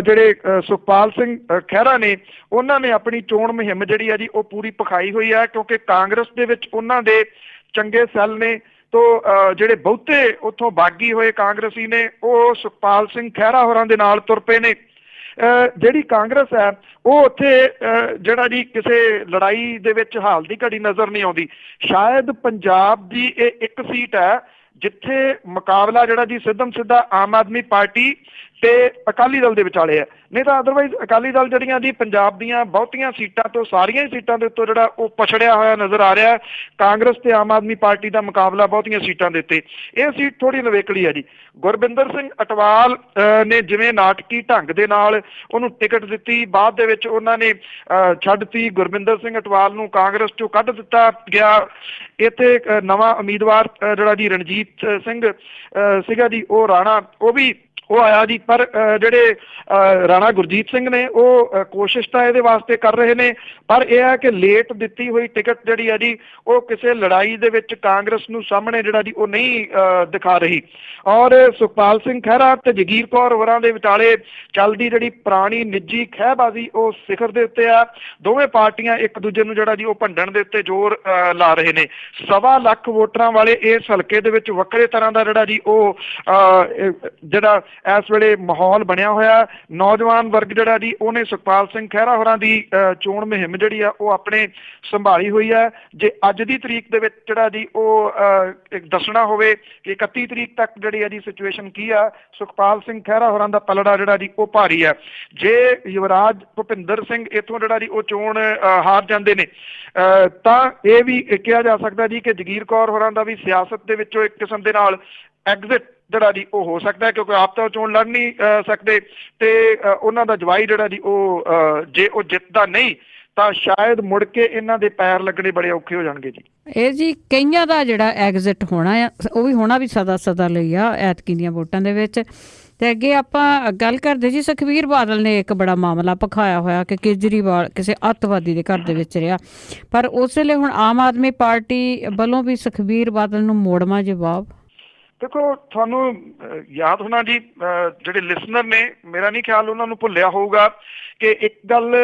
ਜਿਹੜੇ ਸੁਖਪਾਲ ਸਿੰਘ ਖਹਿਰਾ ਨੇ, ਉਹਨਾਂ ਨੇ ਆਪਣੀ ਚੋਣ ਮੁਹਿੰਮ ਜਿਹੜੀ ਆ ਜੀ ਉਹ ਪੂਰੀ ਭਖਾਈ ਹੋਈ ਹੈ, ਕਿਉਂਕਿ ਕਾਂਗਰਸ ਦੇ ਵਿੱਚ ਉਹਨਾਂ ਦੇ ਚੰਗੇ ਸੈੱਲ ਨੇ। ਤੋਂ ਜਿਹੜੇ ਬਹੁਤੇ ਉੱਥੋਂ ਬਾਗੀ ਹੋਏ ਕਾਂਗਰਸੀ ਨੇ ਉਹ ਸੁਖਪਾਲ ਸਿੰਘ ਖਹਿਰਾ ਹੋਰਾਂ ਦੇ ਨਾਲ ਤੁਰ ਪਏ ਨੇ। ਜਿਹੜੀ ਕਾਂਗਰਸ ਹੈ ਉਹ ਉੱਥੇ ਜਿਹੜਾ ਜੀ ਕਿਸੇ ਲੜਾਈ ਦੇ ਵਿੱਚ ਹਾਲ ਦੀ ਘੜੀ ਨਜ਼ਰ ਨਹੀਂ ਆਉਂਦੀ। ਸ਼ਾਇਦ ਪੰਜਾਬ ਦੀ ਇਹ ਇੱਕ ਸੀਟ ਹੈ ਜਿੱਥੇ ਮੁਕਾਬਲਾ ਜਿਹੜਾ ਜੀ ਸਿੱਧਮ ਸਿੱਧਾ ਆਮ ਆਦਮੀ ਪਾਰਟੀ ਤੇ ਅਕਾਲੀ ਦਲ ਦੇ ਵਿਚਾਲੇ ਹੈ, ਨਹੀਂ ਤਾਂ ਅਦਰਵਾਈਜ਼ ਅਕਾਲੀ ਦਲ ਜਿਹੜੀਆਂ ਜੀ ਪੰਜਾਬ ਦੀਆਂ ਬਹੁਤੀਆਂ ਸੀਟਾਂ ਤੋਂ, ਸਾਰੀਆਂ ਹੀ ਸੀਟਾਂ ਦੇ ਉੱਤੋਂ ਜਿਹੜਾ ਉਹ ਪਛੜਿਆ ਹੋਇਆ ਨਜ਼ਰ ਆ ਰਿਹਾ। ਕਾਂਗਰਸ ਤੇ ਆਮ ਆਦਮੀ ਪਾਰਟੀ ਦਾ ਮੁਕਾਬਲਾ ਬਹੁਤੀਆਂ ਸੀਟਾਂ ਦੇ ਉੱਤੇ। ਇਹ ਸੀਟ ਥੋੜੀ ਨਵੇਕਲੀ ਹੈ ਜੀ। ਗੁਰਬਿੰਦਰ ਸਿੰਘ ਅਟਵਾਲ ਨੇ ਜਿਵੇਂ ਨਾਟਕੀ ਢੰਗ ਦੇ ਨਾਲ ਉਹਨੂੰ ਟਿਕਟ ਦਿੱਤੀ, ਬਾਅਦ ਦੇ ਵਿੱਚ ਉਹਨਾਂ ਨੇ ਛੱਡਤੀ। ਗੁਰਬਿੰਦਰ ਸਿੰਘ ਅਟਵਾਲ ਨੂੰ ਕਾਂਗਰਸ ਚੋਂ ਕੱਢ ਦਿੱਤਾ ਗਿਆ। ਇੱਥੇ ਨਵਾਂ ਉਮੀਦਵਾਰ ਜਿਹੜਾ ਜੀ ਰਣਜੀਤ ਸਿੰਘ ਸੀਗਾ ਜੀ, ਉਹ ਰਾਣਾ, ਉਹ ਆਇਆ ਜੀ। ਪਰ ਜਿਹੜੇ ਰਾਣਾ ਗੁਰਜੀਤ ਸਿੰਘ ਨੇ ਉਹ ਕੋਸ਼ਿਸ਼ ਤਾਂ ਇਹਦੇ ਵਾਸਤੇ ਕਰ ਰਹੇ ਨੇ, ਪਰ ਇਹ ਹੈ ਕਿ ਲੇਟ ਦਿੱਤੀ ਹੋਈ ਟਿਕਟ ਜਿਹੜੀ ਹੈ ਜੀ ਉਹ ਕਿਸੇ ਲੜਾਈ ਦੇ ਵਿੱਚ ਕਾਂਗਰਸ ਨੂੰ ਸਾਹਮਣੇ ਜਿਹੜਾ ਜੀ ਉਹ ਨਹੀਂ ਦਿਖਾ ਰਹੀ। ਔਰ ਸੁਖਪਾਲ ਸਿੰਘ ਖਹਿਰਾ ਤੇ ਜਗੀਰ ਕੌਰ ਹੋਰਾਂ ਦੇ ਵਿਚਾਲੇ ਚੱਲਦੀ ਜਿਹੜੀ ਪੁਰਾਣੀ ਨਿੱਜੀ ਖਹਿਬਾਜ਼ੀ ਉਹ ਸਿਖਰ ਦੇ ਉੱਤੇ ਆ। ਦੋਵੇਂ ਪਾਰਟੀਆਂ ਇੱਕ ਦੂਜੇ ਨੂੰ ਜਿਹੜਾ ਜੀ ਉਹ ਭੰਡਣ ਦੇ ਉੱਤੇ ਜ਼ੋਰ ਲਾ ਰਹੇ ਨੇ। 1.25 ਲੱਖ ਵੋਟਰਾਂ ਵਾਲੇ ਇਸ ਹਲਕੇ ਦੇ ਵਿੱਚ ਵੱਖਰੇ ਤਰ੍ਹਾਂ ਦਾ ਜਿਹੜਾ ਜੀ ਉਹ ਜਿਹੜਾ ਇਸ ਵੇਲੇ ਮਾਹੌਲ ਬਣਿਆ ਹੋਇਆ। ਨੌਜਵਾਨ ਵਰਗ ਜਿਹੜਾ ਜੀ ਉਹਨੇ ਸੁਖਪਾਲ ਸਿੰਘ ਖਹਿਰਾ ਹੋਰਾਂ ਦੀ ਚੋਣ ਮੁਹਿੰਮ ਜਿਹੜੀ ਆ ਉਹ ਆਪਣੇ ਸੰਭਾਲੀ ਹੋਈ ਹੈ। ਜੇ ਅੱਜ ਦੀ ਤਰੀਕ ਦੇ ਵਿੱਚ ਜਿਹੜਾ ਜੀ ਉਹ ਦੱਸਣਾ ਹੋਵੇ ਕਿ 31 ਤਰੀਕ ਤੱਕ ਜਿਹੜੀ ਆ ਜੀ ਸਿਚੁਏਸ਼ਨ ਕੀ ਆ, ਸੁਖਪਾਲ ਸਿੰਘ ਖਹਿਰਾ ਹੋਰਾਂ ਦਾ ਪਲੜਾ ਜਿਹੜਾ ਜੀ ਉਹ ਭਾਰੀ ਹੈ। ਜੇ ਯੁਵਰਾਜ ਭੁਪਿੰਦਰ ਸਿੰਘ ਇੱਥੋਂ ਜਿਹੜਾ ਜੀ ਉਹ ਚੋਣ ਹਾਰ ਜਾਂਦੇ ਨੇ ਤਾਂ ਇਹ ਵੀ ਕਿਹਾ ਜਾ ਸਕਦਾ ਜੀ ਕਿ ਜਗੀਰ ਕੌਰ ਹੋਰਾਂ ਦਾ ਵੀ ਸਿਆਸਤ ਦੇ ਵਿੱਚੋਂ ਇੱਕ ਕਿਸਮ ਦੇ ਨਾਲ ਐਗਜ਼ਿਟ ਜਿਹੜਾ ਜੀ ਉਹ ਹੋ ਸਕਦਾ, ਕਿਉਂਕਿ ਆਪ ਤਾਂ ਚੋਣ ਲੜ ਨਹੀਂ ਸਕਦੇ ਤੇ ਉਹਨਾਂ ਦਾ ਜਵਾਈ ਜਿਹੜਾ ਜੀ ਉਹ ਜੇ ਉਹ ਜਿੱਤਦਾ ਨਹੀਂ ਤਾਂ ਸ਼ਾਇਦ ਮੁੜ ਕੇ ਇਹਨਾਂ ਦੇ ਪੈਰ ਲੱਗਣੇ ਬੜੇ ਔਖੇ ਹੋ ਜਾਣਗੇ ਜੀ। ਇਹ ਜੀ ਕਈਆਂ ਦਾ ਜਿਹੜਾ ਐਗਜ਼ਿਟ ਹੋਣਾ ਆ ਉਹ ਵੀ ਹੋਣਾ ਵੀ ਸਦਾ ਲਈ ਆ ਐਤਕੀ ਦੀਆਂ ਵੋਟਾਂ ਦੇ ਵਿੱਚ। ਤੇ ਅੱਗੇ ਆਪਾਂ ਗੱਲ ਕਰਦੇ ਜੀ, ਸੁਖਬੀਰ ਬਾਦਲ ਨੇ ਇੱਕ ਬੜਾ ਮਾਮਲਾ ਭਖਾਇਆ ਹੋਇਆ ਕਿ ਕੇਜਰੀਵਾਲ ਕਿਸੇ ਅੱਤਵਾਦੀ ਦੇ ਘਰ ਦੇ ਵਿੱਚ ਰਿਹਾ, ਪਰ ਉਸ ਵੇਲੇ ਹੁਣ ਆਮ ਆਦਮੀ ਪਾਰਟੀ ਵੱਲੋਂ ਵੀ ਸੁਖਬੀਰ ਬਾਦਲ ਨੂੰ ਮੋੜਵਾਂ ਜਵਾਬ। ਦੇਖੋ, ਤੁਹਾਨੂੰ ਯਾਦ ਹੋਣਾ ਜੀ, ਜਿਹੜੇ ਲਿਸਨਰ ਨੇ, ਮੇਰਾ ਨਹੀਂ ਖਿਆਲ ਉਹਨਾਂ ਨੂੰ ਭੁੱਲਿਆ ਹੋਊਗਾ ਕਿ ਇੱਕ ਗੱਲ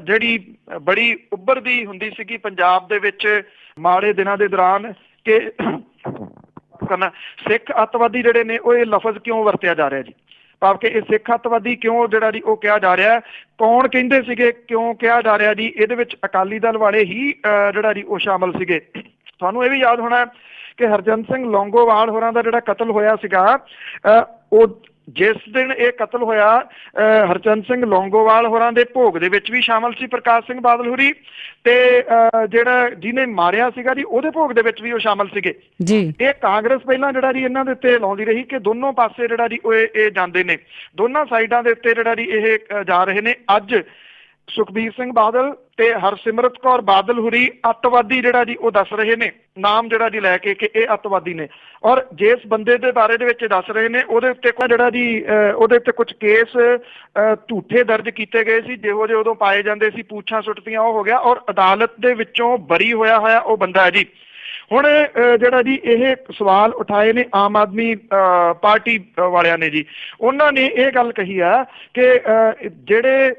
ਜਿਹੜੀ ਬੜੀ ਉੱਭਰਦੀ ਹੁੰਦੀ ਸੀਗੀ ਪੰਜਾਬ ਦੇ ਵਿੱਚ ਮਾੜੇ ਦਿਨਾਂ ਦੇ ਦੌਰਾਨ ਕਿ ਸਿੱਖ ਅੱਤਵਾਦੀ ਜਿਹੜੇ ਨੇ ਉਹ ਇਹ ਲਫ਼ਜ਼ ਕਿਉਂ ਵਰਤਿਆ ਜਾ ਰਿਹਾ ਜੀ, ਭਾਵ ਕਿ ਇਹ ਸਿੱਖ ਅੱਤਵਾਦੀ ਕਿਉਂ ਜਿਹੜਾ ਜੀ ਉਹ ਕਿਹਾ ਜਾ ਰਿਹਾ, ਕੌਣ ਕਹਿੰਦੇ ਸੀਗੇ, ਕਿਉਂ ਕਿਹਾ ਜਾ ਰਿਹਾ ਜੀ। ਇਹਦੇ ਵਿੱਚ ਅਕਾਲੀ ਦਲ ਵਾਲੇ ਹੀ ਜਿਹੜਾ ਜੀ ਉਹ ਸ਼ਾਮਲ ਸੀਗੇ। ਤੁਹਾਨੂੰ ਇਹ ਵੀ ਯਾਦ ਹੋਣਾ ਕਿ ਹਰਜਨ ਸਿੰਘ ਲੌਂਗੋਵਾਲ ਹੋਰਾਂ ਦਾ ਜਿਹੜਾ ਕਤਲ ਹੋਇਆ ਸੀਗਾ, ਉਹ ਜਿਸ ਦਿਨ ਇਹ ਕਤਲ ਹੋਇਆ ਹਰਚੰਦ ਸਿੰਘ ਲੌਂਗੋਵਾਲ ਹੋਰਾਂ ਦੇ ਭੋਗ ਦੇ ਵਿੱਚ ਵੀ ਸ਼ਾਮਲ ਸੀ ਪ੍ਰਕਾਸ਼ ਸਿੰਘ ਬਾਦਲ ਹੋਰੀ, ਤੇ ਜਿਹੜਾ ਜਿਹਨੇ ਮਾਰਿਆ ਸੀਗਾ ਜੀ ਉਹਦੇ ਭੋਗ ਦੇ ਵਿੱਚ ਵੀ ਉਹ ਸ਼ਾਮਲ ਸੀਗੇ ਜੀ। ਇਹ ਕਾਂਗਰਸ ਪਹਿਲਾਂ ਜਿਹੜਾ ਜੀ ਇਹਨਾਂ ਦੇ ਉੱਤੇ ਲਾਉਂਦੀ ਰਹੀ ਕਿ ਦੋਨੋਂ ਪਾਸੇ ਜਿਹੜਾ ਜੀ ਉਹ ਇਹ ਜਾਂਦੇ ਨੇ, ਦੋਨਾਂ ਸਾਈਡਾਂ ਦੇ ਉੱਤੇ ਜਿਹੜਾ ਜੀ ਇਹ ਜਾ ਰਹੇ ਨੇ। ਅੱਜ ਸੁਖਬੀਰ ਸਿੰਘ ਬਾਦਲ ਤੇ ਹਰਸਿਮਰਤ ਕੌਰ ਬਾਦਲ ਹੁਰੀ ਅੱਤਵਾਦੀ ਜਿਹੜਾ ਜੀ ਉਹ ਦੱਸ ਰਹੇ ਨੇ, ਨਾਮ ਜਿਹੜਾ ਜੀ ਲੈ ਕੇ ਕਿ ਇਹ ਅੱਤਵਾਦੀ ਨੇ, ਔਰ ਜਿਸ ਬੰਦੇ ਦੇ ਬਾਰੇ ਦੇ ਵਿੱਚ ਦੱਸ ਰਹੇ ਨੇ ਉਹਦੇ ਉੱਤੇ ਜਿਹੜਾ ਜੀ ਉਹਦੇ ਉੱਤੇ ਕੁਝ ਕੇਸ ਝੂਠੇ ਦਰਜ ਕੀਤੇ ਗਏ ਸੀ, ਜਿਹੋ ਜਿਹੇ ਉਦੋਂ ਪਾਏ ਜਾਂਦੇ ਸੀ, ਪੂਛਾਂ ਸੁੱਟਦੀਆਂ ਉਹ ਹੋ ਗਿਆ, ਔਰ ਅਦਾਲਤ ਦੇ ਵਿੱਚੋਂ ਬਰੀ ਹੋਇਆ ਉਹ ਬੰਦਾ ਹੈ ਜੀ। ਹੁਣ ਜਿਹੜਾ ਜੀ ਇਹ ਸਵਾਲ ਉਠਾਏ ਨੇ ਆਮ ਆਦਮੀ ਪਾਰਟੀ ਵਾਲਿਆਂ ਨੇ ਜੀ, ਉਹਨਾਂ ਨੇ ਇਹ ਗੱਲ ਕਹੀ ਆ ਕਿ ਜਿਹੜੇ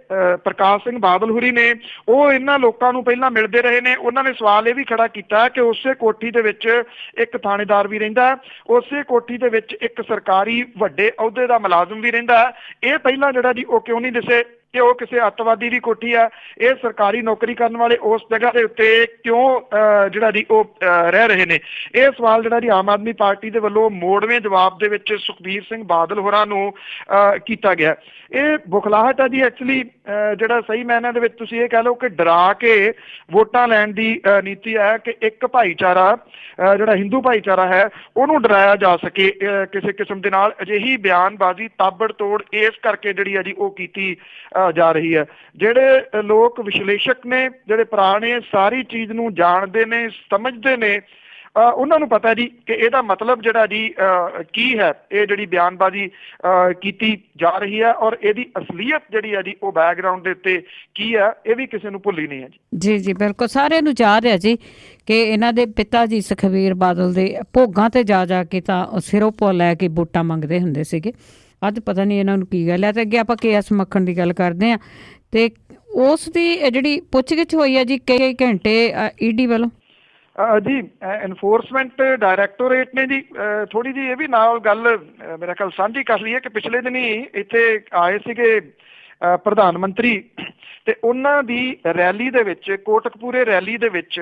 ਪ੍ਰਕਾਸ਼ ਸਿੰਘ ਬਾਦਲ ਹੁਰੀ ਨੇ ਉਹ ਇਹਨਾਂ ਲੋਕਾਂ ਨੂੰ ਪਹਿਲਾਂ ਮਿਲਦੇ ਰਹੇ ਨੇ। ਉਹਨਾਂ ਨੇ ਸਵਾਲ ਇਹ ਵੀ ਖੜਾ ਕੀਤਾ ਕਿ ਉਸੇ ਕੋਠੀ ਦੇ ਵਿੱਚ ਇੱਕ ਥਾਣੇਦਾਰ ਵੀ ਰਹਿੰਦਾ, ਉਸੇ ਕੋਠੀ ਦੇ ਵਿੱਚ ਇੱਕ ਸਰਕਾਰੀ ਵੱਡੇ ਅਹੁਦੇ ਦਾ ਮੁਲਾਜ਼ਮ ਵੀ ਰਹਿੰਦਾ, ਇਹ ਪਹਿਲਾਂ ਜਿਹੜਾ ਜੀ ਉਹ ਕਿਉਂ ਨਹੀਂ ਦਿਸੇ। ਕਿ ਉਹ ਕਿਸੇ ਅੱਤਵਾਦੀ ਦੀ ਕੋਠੀ ਆ, ਇਹ ਸਰਕਾਰੀ ਨੌਕਰੀ ਕਰਨ ਵਾਲੇ ਉਸ ਜਗ੍ਹਾ ਦੇ ਉੱਤੇ ਕਿਉਂ ਜਿਹੜਾ ਜੀ ਉਹ ਰਹਿ ਰਹੇ ਨੇ। ਇਹ ਸਵਾਲ ਜਿਹੜਾ ਜੀ ਆਮ ਆਦਮੀ ਪਾਰਟੀ ਦੇ ਵੱਲੋਂ ਮੋੜਵੇਂ ਜਵਾਬ ਦੇ ਵਿੱਚ ਸੁਖਬੀਰ ਸਿੰਘ ਬਾਦਲ ਹੋਰਾਂ ਨੂੰ ਕੀਤਾ ਗਿਆ। ਇਹ ਬੁਖਲਾਹਟ ਆ ਜੀ ਐਕਚੁਅਲੀ, ਜਿਹੜਾ ਸਹੀ ਮਾਇਨਿਆਂ ਦੇ ਵਿੱਚ ਤੁਸੀਂ ਇਹ ਕਹਿ ਲਓ ਕਿ ਡਰਾ ਕੇ ਵੋਟਾਂ ਲੈਣ ਦੀ ਨੀਤੀ ਹੈ ਕਿ ਇੱਕ ਭਾਈਚਾਰਾ ਜਿਹੜਾ ਹਿੰਦੂ ਭਾਈਚਾਰਾ ਹੈ ਉਹਨੂੰ ਡਰਾਇਆ ਜਾ ਸਕੇ ਕਿਸੇ ਕਿਸਮ ਦੇ ਨਾਲ। ਅਜਿਹੀ ਬਿਆਨਬਾਜ਼ੀ ਤਾਬੜ ਤੋੜ ਇਸ ਕਰਕੇ ਜਿਹੜੀ ਆ ਜੀ ਉਹ ਕੀਤੀ ਜਾ ਰਹੀ ਹੈ। ਜਿਹੜੇ ਲੋਕ ਵਿਸ਼ਲੇਸ਼ਕ ਨੇ, ਜਿਹੜੇ ਪੁਰਾਣੇ ਸਾਰੀ ਚੀਜ਼ ਨੂੰ ਜਾਣਦੇ ਨੇ, ਸਮਝਦੇ ਨੇ, ਉਹਨਾਂ ਨੂੰ ਪਤਾ ਜੀ ਕਿ ਇਹਦਾ ਮਤਲਬ ਜਿਹੜਾ ਜੀ ਕੀ ਹੈ। ਇਹ ਜਿਹੜੀ ਬਿਆਨਬਾਜ਼ੀ ਕੀਤੀ ਜਾ ਰਹੀ ਹੈ ਔਰ ਇਹਦੀ ਅਸਲੀਅਤ ਜਿਹੜੀ ਹੈ ਜੀ ਉਹ ਬੈਕਗਰਾਊਂਡ ਦੇ ਉੱਤੇ ਕੀ ਹੈ, ਇਹ ਵੀ ਕਿਸੇ ਨੂੰ ਭੁੱਲੀ ਨਹੀਂ ਹੈ ਜੀ। ਜੀ ਬਿਲਕੁਲ, ਸਾਰਿਆਂ ਨੂੰ ਯਾਦ ਹੈ ਜੀ ਕਿ ਇਹਨਾਂ ਦੇ ਪਿਤਾ ਜੀ ਸੁਖਬੀਰ ਬਾਦਲ ਦੇ ਭੋਗਾਂ ਤੇ ਜਾ ਕੇ ਤਾਂ ਸਿਰੋਂ ਪੋ ਲੈ ਕੇ ਵੋਟਾਂ ਮੰਗਦੇ ਹੁੰਦੇ ਸੀਗੇ। ਅੱਜ ਪਤਾ ਨਹੀਂ ਇਹਨਾਂ ਨੂੰ ਕੀ ਗੱਲ ਹੈ। ਤੇ ਅੱਗੇ ਆਪਾਂ KS ਮੱਖਣ ਦੀ ਗੱਲ ਕਰਦੇ ਹਾਂ ਤੇ ਉਸ ਦੀ ਜਿਹੜੀ ਪੁੱਛਗਿੱਛ ਹੋਈ ਹੈ ਜੀ ਕਈ ਘੰਟੇ ED ਵੱਲੋਂ। ਜੀ ਐਨਫੋਰਸਮੈਂਟ ਡਾਇਰੈਕਟੋਰੇਟ ਨੇ ਜੀ ਥੋੜੀ ਜਿਹੀ ਇਹ ਵੀ ਨਾਲ ਗੱਲ ਮੇਰਾ ਖਿਆਲ ਸਾਂਝੀ ਕਰ ਲਈ ਹੈ ਕਿ ਪਿਛਲੇ ਦਿਨੀ ਇੱਥੇ ਆਏ ਸੀਗੇ ਪ੍ਰਧਾਨ ਮੰਤਰੀ ਤੇ ਉਹਨਾਂ ਦੀ ਰੈਲੀ ਦੇ ਵਿੱਚ, ਕੋਟਕਪੂਰੇ ਰੈਲੀ ਦੇ ਵਿੱਚ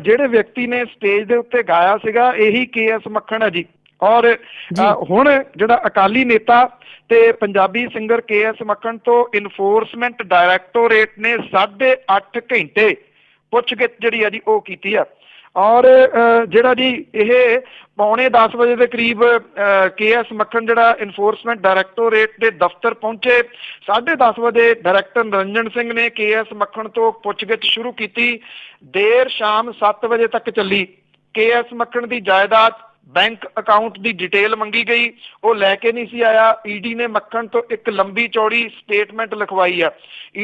ਜਿਹੜੇ ਵਿਅਕਤੀ ਨੇ ਸਟੇਜ ਦੇ ਉੱਤੇ ਗਾਇਆ ਸੀਗਾ ਇਹੀ KS ਮੱਖਣ ਹੈ ਜੀ। ਔਰ ਹੁਣ ਜਿਹੜਾ ਅਕਾਲੀ ਨੇਤਾ ਤੇ ਪੰਜਾਬੀ ਸਿੰਗਰ KS ਮੱਖਣ ਤੋਂ ਇਨਫੋਰਸਮੈਂਟ ਡਾਇਰੈਕਟੋਰੇਟ ਨੇ 8.5 ਘੰਟੇ ਪੁੱਛਗਿੱਛ ਜਿਹੜੀ ਆ ਜੀ ਉਹ ਕੀਤੀ ਆ। ਔਰ ਜਿਹੜਾ ਜੀ ਇਹ 9:45 ਵਜੇ ਦੇ ਕਰੀਬ KS ਮੱਖਣ ਜਿਹੜਾ ਇਨਫੋਰਸਮੈਂਟ ਡਾਇਰੈਕਟੋਰੇਟ ਦੇ ਦਫ਼ਤਰ ਪਹੁੰਚੇ। 10:30 ਵਜੇ ਡਾਇਰੈਕਟਰ ਨਿਰੰਜਨ ਸਿੰਘ ਨੇ KS ਮੱਖਣ ਤੋਂ ਪੁੱਛਗਿੱਛ ਸ਼ੁਰੂ ਕੀਤੀ। ਦੇਰ ਸ਼ਾਮ 7 ਵਜੇ ਤੱਕ ਚੱਲੀ। KS ਮੱਖਣ ਦੀ ਜਾਇਦਾਦ, ਬੈਂਕ ਅਕਾਊਂਟ ਦੀ ਡਿਟੇਲ ਮੰਗੀ ਗਈ, ਉਹ ਲੈ ਕੇ ਨਹੀਂ ਸੀ ਆਇਆ। ED ਨੇ ਮੱਖਣ ਤੋਂ ਇੱਕ ਲੰਬੀ ਚੌੜੀ ਸਟੇਟਮੈਂਟ ਲਿਖਵਾਈ ਆ।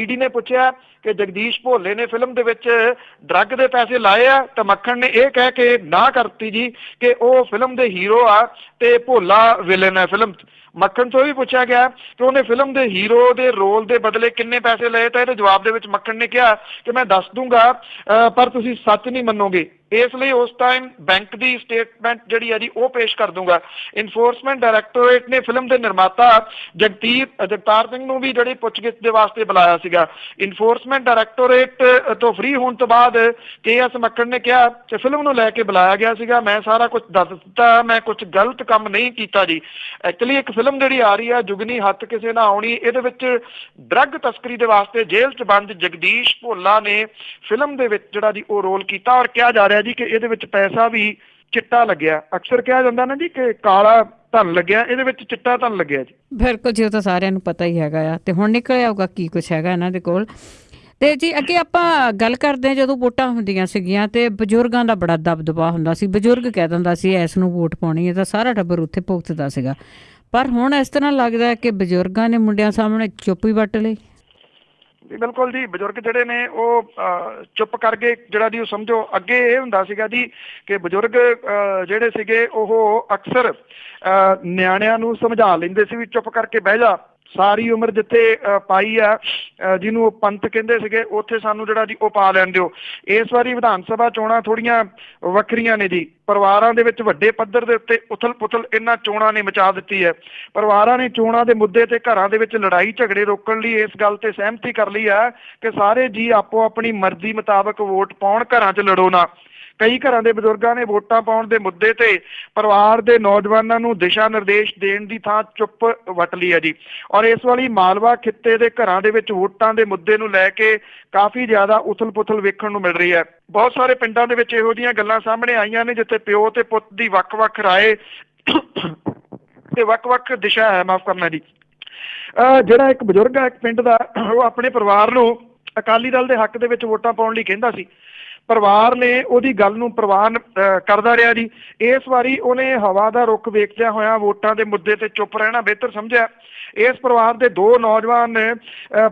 ED ਨੇ ਪੁੱਛਿਆ ਕਿ ਜਗਦੀਸ਼ ਭੋਲੇ ਨੇ ਫਿਲਮ ਦੇ ਵਿੱਚ ਡਰੱਗ ਦੇ ਪੈਸੇ ਲਾਏ ਆ, ਤਾਂ ਮੱਖਣ ਨੇ ਇਹ ਕਹਿ ਕੇ ਨਾ ਕਰਤੀ ਜੀ ਕਿ ਉਹ ਫਿਲਮ ਦੇ ਹੀਰੋ ਆ ਤੇ ਭੋਲਾ ਵਿਲਨ ਹੈ ਫਿਲਮ। ਮੱਖਣ ਤੋਂ ਵੀ ਪੁੱਛਿਆ ਗਿਆ ਕਿ ਉਹਨੇ ਫਿਲਮ ਦੇ ਹੀਰੋ ਦੇ ਰੋਲ ਦੇ ਬਦਲੇ ਕਿੰਨੇ ਪੈਸੇ ਲਏ, ਤਾਂ ਇਹਦੇ ਜਵਾਬ ਦੇ ਵਿੱਚ ਮੱਖਣ ਨੇ ਕਿਹਾ ਕਿ ਮੈਂ ਦੱਸ ਦੂੰਗਾ ਪਰ ਤੁਸੀਂ ਸੱਚ ਨਹੀਂ ਮੰਨੋਗੇ, ਇਸ ਲਈ ਉਸ ਟਾਈਮ ਬੈਂਕ ਦੀ ਸਟੇਟਮੈਂਟ ਜਿਹੜੀ ਹੈ ਜੀ ਉਹ ਪੇਸ਼ ਕਰ ਦੂੰਗਾ। ਇਨਫੋਰਸਮੈਂਟ ਡਾਇਰੈਕਟੋਰੇਟ ਨੇ ਫਿਲਮ ਦੇ ਨਿਰਮਾਤਾ ਜਗਤਾਰ ਸਿੰਘ ਨੂੰ ਵੀ ਜਿਹੜੀ ਪੁੱਛਗਿੱਛ ਦੇ ਵਾਸਤੇ ਬੁਲਾਇਆ ਸੀਗਾ। ਇਨਫੋਰਸਮੈਂਟ ਡਾਇਰੈਕਟੋਰੇਟ ਤੋਂ ਫ੍ਰੀ ਹੋਣ ਤੋਂ ਬਾਅਦ KS ਮੱਖਣ ਨੇ ਕਿਹਾ ਕਿ ਫਿਲਮ ਨੂੰ ਲੈ ਕੇ ਬੁਲਾਇਆ ਗਿਆ ਸੀਗਾ, ਮੈਂ ਸਾਰਾ ਕੁਝ ਦੱਸ ਦਿੱਤਾ, ਮੈਂ ਕੁਝ ਗਲਤ ਕੰਮ ਨਹੀਂ ਕੀਤਾ ਜੀ। ਐਕਚੁਅਲੀ ਇੱਕ ਫਿਲਮ ਜਿਹੜੀ ਆ ਰਹੀ ਹੈ ਜੁਗਨੀ ਹੱਥ ਕਿਸੇ ਨਾ ਆਉਣੀ, ਇਹਦੇ ਵਿੱਚ ਡਰੱਗ ਤਸਕਰੀ ਦੇ ਵਾਸਤੇ ਜੇਲ੍ਹ 'ਚ ਬੰਦ ਜਗਦੀਸ਼ ਭੋਲਾ ਨੇ ਫਿਲਮ ਦੇ ਵਿੱਚ ਜਿਹੜਾ ਜੀ ਉਹ ਰੋਲ ਕੀਤਾ। ਔਰ ਕਿਹਾ ਜਾ ਰਿਹਾ ਜੀ ਕਿ ਇਹਦੇ ਵਿੱਚ ਪੈਸਾ ਵੀ ਚਿੱਟਾ ਲੱਗਿਆ। ਅਕਸਰ ਕਿਹਾ ਜਾਂਦਾ ਨਾ ਜੀ ਕਿ ਕਾਲਾ ਧਨ ਲੱਗਿਆ, ਇਹਦੇ ਵਿੱਚ ਚਿੱਟਾ ਧਨ ਲੱਗਿਆ ਜੀ। ਬਿਲਕੁਲ ਜੀ, ਉਹ ਤਾਂ ਸਾਰਿਆਂ ਨੂੰ ਪਤਾ ਹੀ ਹੈਗਾ ਆ ਤੇ ਹੁਣ ਨਿਕਲਿਆ ਹੋਊਗਾ ਕੀ ਕੁਛ ਹੈਗਾ ਇਹਨਾਂ ਦੇ ਕੋਲ। ਤੇ ਜੀ ਅੱਗੇ ਆਪਾਂ ਗੱਲ ਕਰਦੇ ਹਾਂ, ਜਦੋਂ ਵੋਟਾਂ ਹੁੰਦੀਆਂ ਸੀਗੀਆਂ ਤੇ ਬਜ਼ੁਰਗਾਂ ਦਾ ਬੜਾ ਦਬਦਬਾ ਹੁੰਦਾ ਸੀ। ਬਜ਼ੁਰਗ ਕਹਿ ਦਿੰਦਾ ਸੀ ਇਸ ਨੂੰ ਵੋਟ ਪਾਉਣੀ ਹੈ ਤਾਂ ਸਾਰਾ ਟੱਬਰ ਉੱਥੇ ਭੁਗਤਦਾ ਸੀਗਾ। ਪਰ ਹੁਣ ਇਸ ਤਰ੍ਹਾਂ ਲੱਗਦਾ ਕਿ ਬਜ਼ੁਰਗਾਂ ਨੇ ਮੁੰਡਿਆਂ ਸਾਹਮਣੇ ਚੁੱਪ ਹੀ ਵੱਟ ਲਈ। ਬਿਲਕੁਲ ਜੀ, ਬਜ਼ੁਰਗ ਜਿਹੜੇ ਨੇ ਉਹ ਚੁੱਪ ਕਰਕੇ ਜਿਹੜਾ ਜੀ ਉਹ ਸਮਝੋ ਅੱਗੇ ਇਹ ਹੁੰਦਾ ਸੀਗਾ ਜੀ ਕਿ ਬਜ਼ੁਰਗ ਜਿਹੜੇ ਸੀਗੇ ਉਹ ਅਕਸਰ ਨਿਆਣਿਆਂ ਨੂੰ ਸਮਝਾ ਲੈਂਦੇ ਸੀ ਵੀ ਚੁੱਪ ਕਰਕੇ ਬਹਿ ਜਾ, ਸਾਰੀ ਉਮਰ ਜਿੱਥੇ ਪਾਈ ਆ, ਜਿਹਨੂੰ ਉਹ ਪੰਥ ਕਹਿੰਦੇ ਸੀਗੇ, ਉੱਥੇ ਸਾਨੂੰ ਜਿਹੜਾ ਜੀ ਉਹ ਪਾ ਲੈਣ ਦਿਓ। ਇਸ ਵਾਰੀ ਵਿਧਾਨ ਸਭਾ ਚੋਣਾਂ ਥੋੜੀਆਂ ਵੱਖਰੀਆਂ ਨੇ ਜੀ। ਪਰਿਵਾਰਾਂ ਦੇ ਵਿੱਚ ਵੱਡੇ ਪੱਧਰ ਦੇ ਉੱਤੇ ਉਥਲ ਪੁਥਲ ਇਹਨਾਂ ਚੋਣਾਂ ਨੇ ਮਚਾ ਦਿੱਤੀ ਹੈ। ਪਰਿਵਾਰਾਂ ਨੇ ਚੋਣਾਂ ਦੇ ਮੁੱਦੇ ਤੇ ਘਰਾਂ ਦੇ ਵਿੱਚ ਲੜਾਈ ਝਗੜੇ ਰੋਕਣ ਲਈ ਇਸ ਗੱਲ ਤੇ ਸਹਿਮਤੀ ਕਰ ਲਈ ਹੈ ਕਿ ਸਾਰੇ ਜੀ ਆਪੋ ਆਪਣੀ ਮਰਜ਼ੀ ਮੁਤਾਬਕ ਵੋਟ ਪਾਉਣ, ਘਰਾਂ 'ਚ ਲੜੋ ਨਾ। ਕਈ ਘਰਾਂ ਦੇ ਬਜ਼ੁਰਗਾਂ ਨੇ ਵੋਟਾਂ ਪਾਉਣ ਦੇ ਮੁੱਦੇ ਤੇ ਪਰਿਵਾਰ ਦੇ ਨੌਜਵਾਨਾਂ ਨੂੰ ਦਿਸ਼ਾ ਨਿਰਦੇਸ਼ ਦੇਣ ਦੀ ਥਾਂ ਚੁੱਪ ਵੱਟ ਲਈ ਹੈ ਜੀ। ਔਰ ਇਸ ਵਾਲੀ ਮਾਲਵਾ ਖਿੱਤੇ ਦੇ ਘਰਾਂ ਦੇ ਵਿੱਚ ਵੋਟਾਂ ਦੇ ਮੁੱਦੇ ਨੂੰ ਲੈ ਕੇ ਕਾਫੀ ਜ਼ਿਆਦਾ ਉਥਲ ਪੁਥਲ ਵੇਖਣ ਨੂੰ ਮਿਲ ਰਹੀ ਹੈ। ਬਹੁਤ ਸਾਰੇ ਪਿੰਡਾਂ ਦੇ ਵਿੱਚ ਇਹੋ ਜਿਹੀਆਂ ਗੱਲਾਂ ਸਾਹਮਣੇ ਆਈਆਂ ਨੇ ਜਿੱਥੇ ਪਿਓ ਤੇ ਪੁੱਤ ਦੀ ਵੱਖ-ਵੱਖ ਰਾਏ ਤੇ ਵੱਖ-ਵੱਖ ਦਿਸ਼ਾ ਹੈ। ਮਾਫ ਕਰਨਾ ਜੀ। ਜਿਹੜਾ ਇੱਕ ਬਜ਼ੁਰਗ ਹੈ ਇੱਕ ਪਿੰਡ ਦਾ, ਉਹ ਆਪਣੇ ਪਰਿਵਾਰ ਨੂੰ ਅਕਾਲੀ ਦਲ ਦੇ ਹੱਕ ਦੇ ਵਿੱਚ ਵੋਟਾਂ ਪਾਉਣ ਲਈ ਕਹਿੰਦਾ ਸੀ। ਪਰਿਵਾਰ ਨੇ ਉਹਦੀ ਗੱਲ ਨੂੰ ਪ੍ਰਵਾਨ ਕਰਦਾ ਰਿਹਾ ਜੀ। ਇਸ ਵਾਰੀ ਉਹਨੇ ਹਵਾ ਦਾ ਰੁੱਖ ਵੇਖਦਿਆਂ ਹੋਇਆ ਵੋਟਾਂ ਦੇ ਮੁੱਦੇ ਤੇ ਚੁੱਪ ਰਹਿਣਾ ਬਿਹਤਰ ਸਮਝਿਆ। ਇਸ ਪਰਿਵਾਰ ਦੇ 2 ਨੌਜਵਾਨ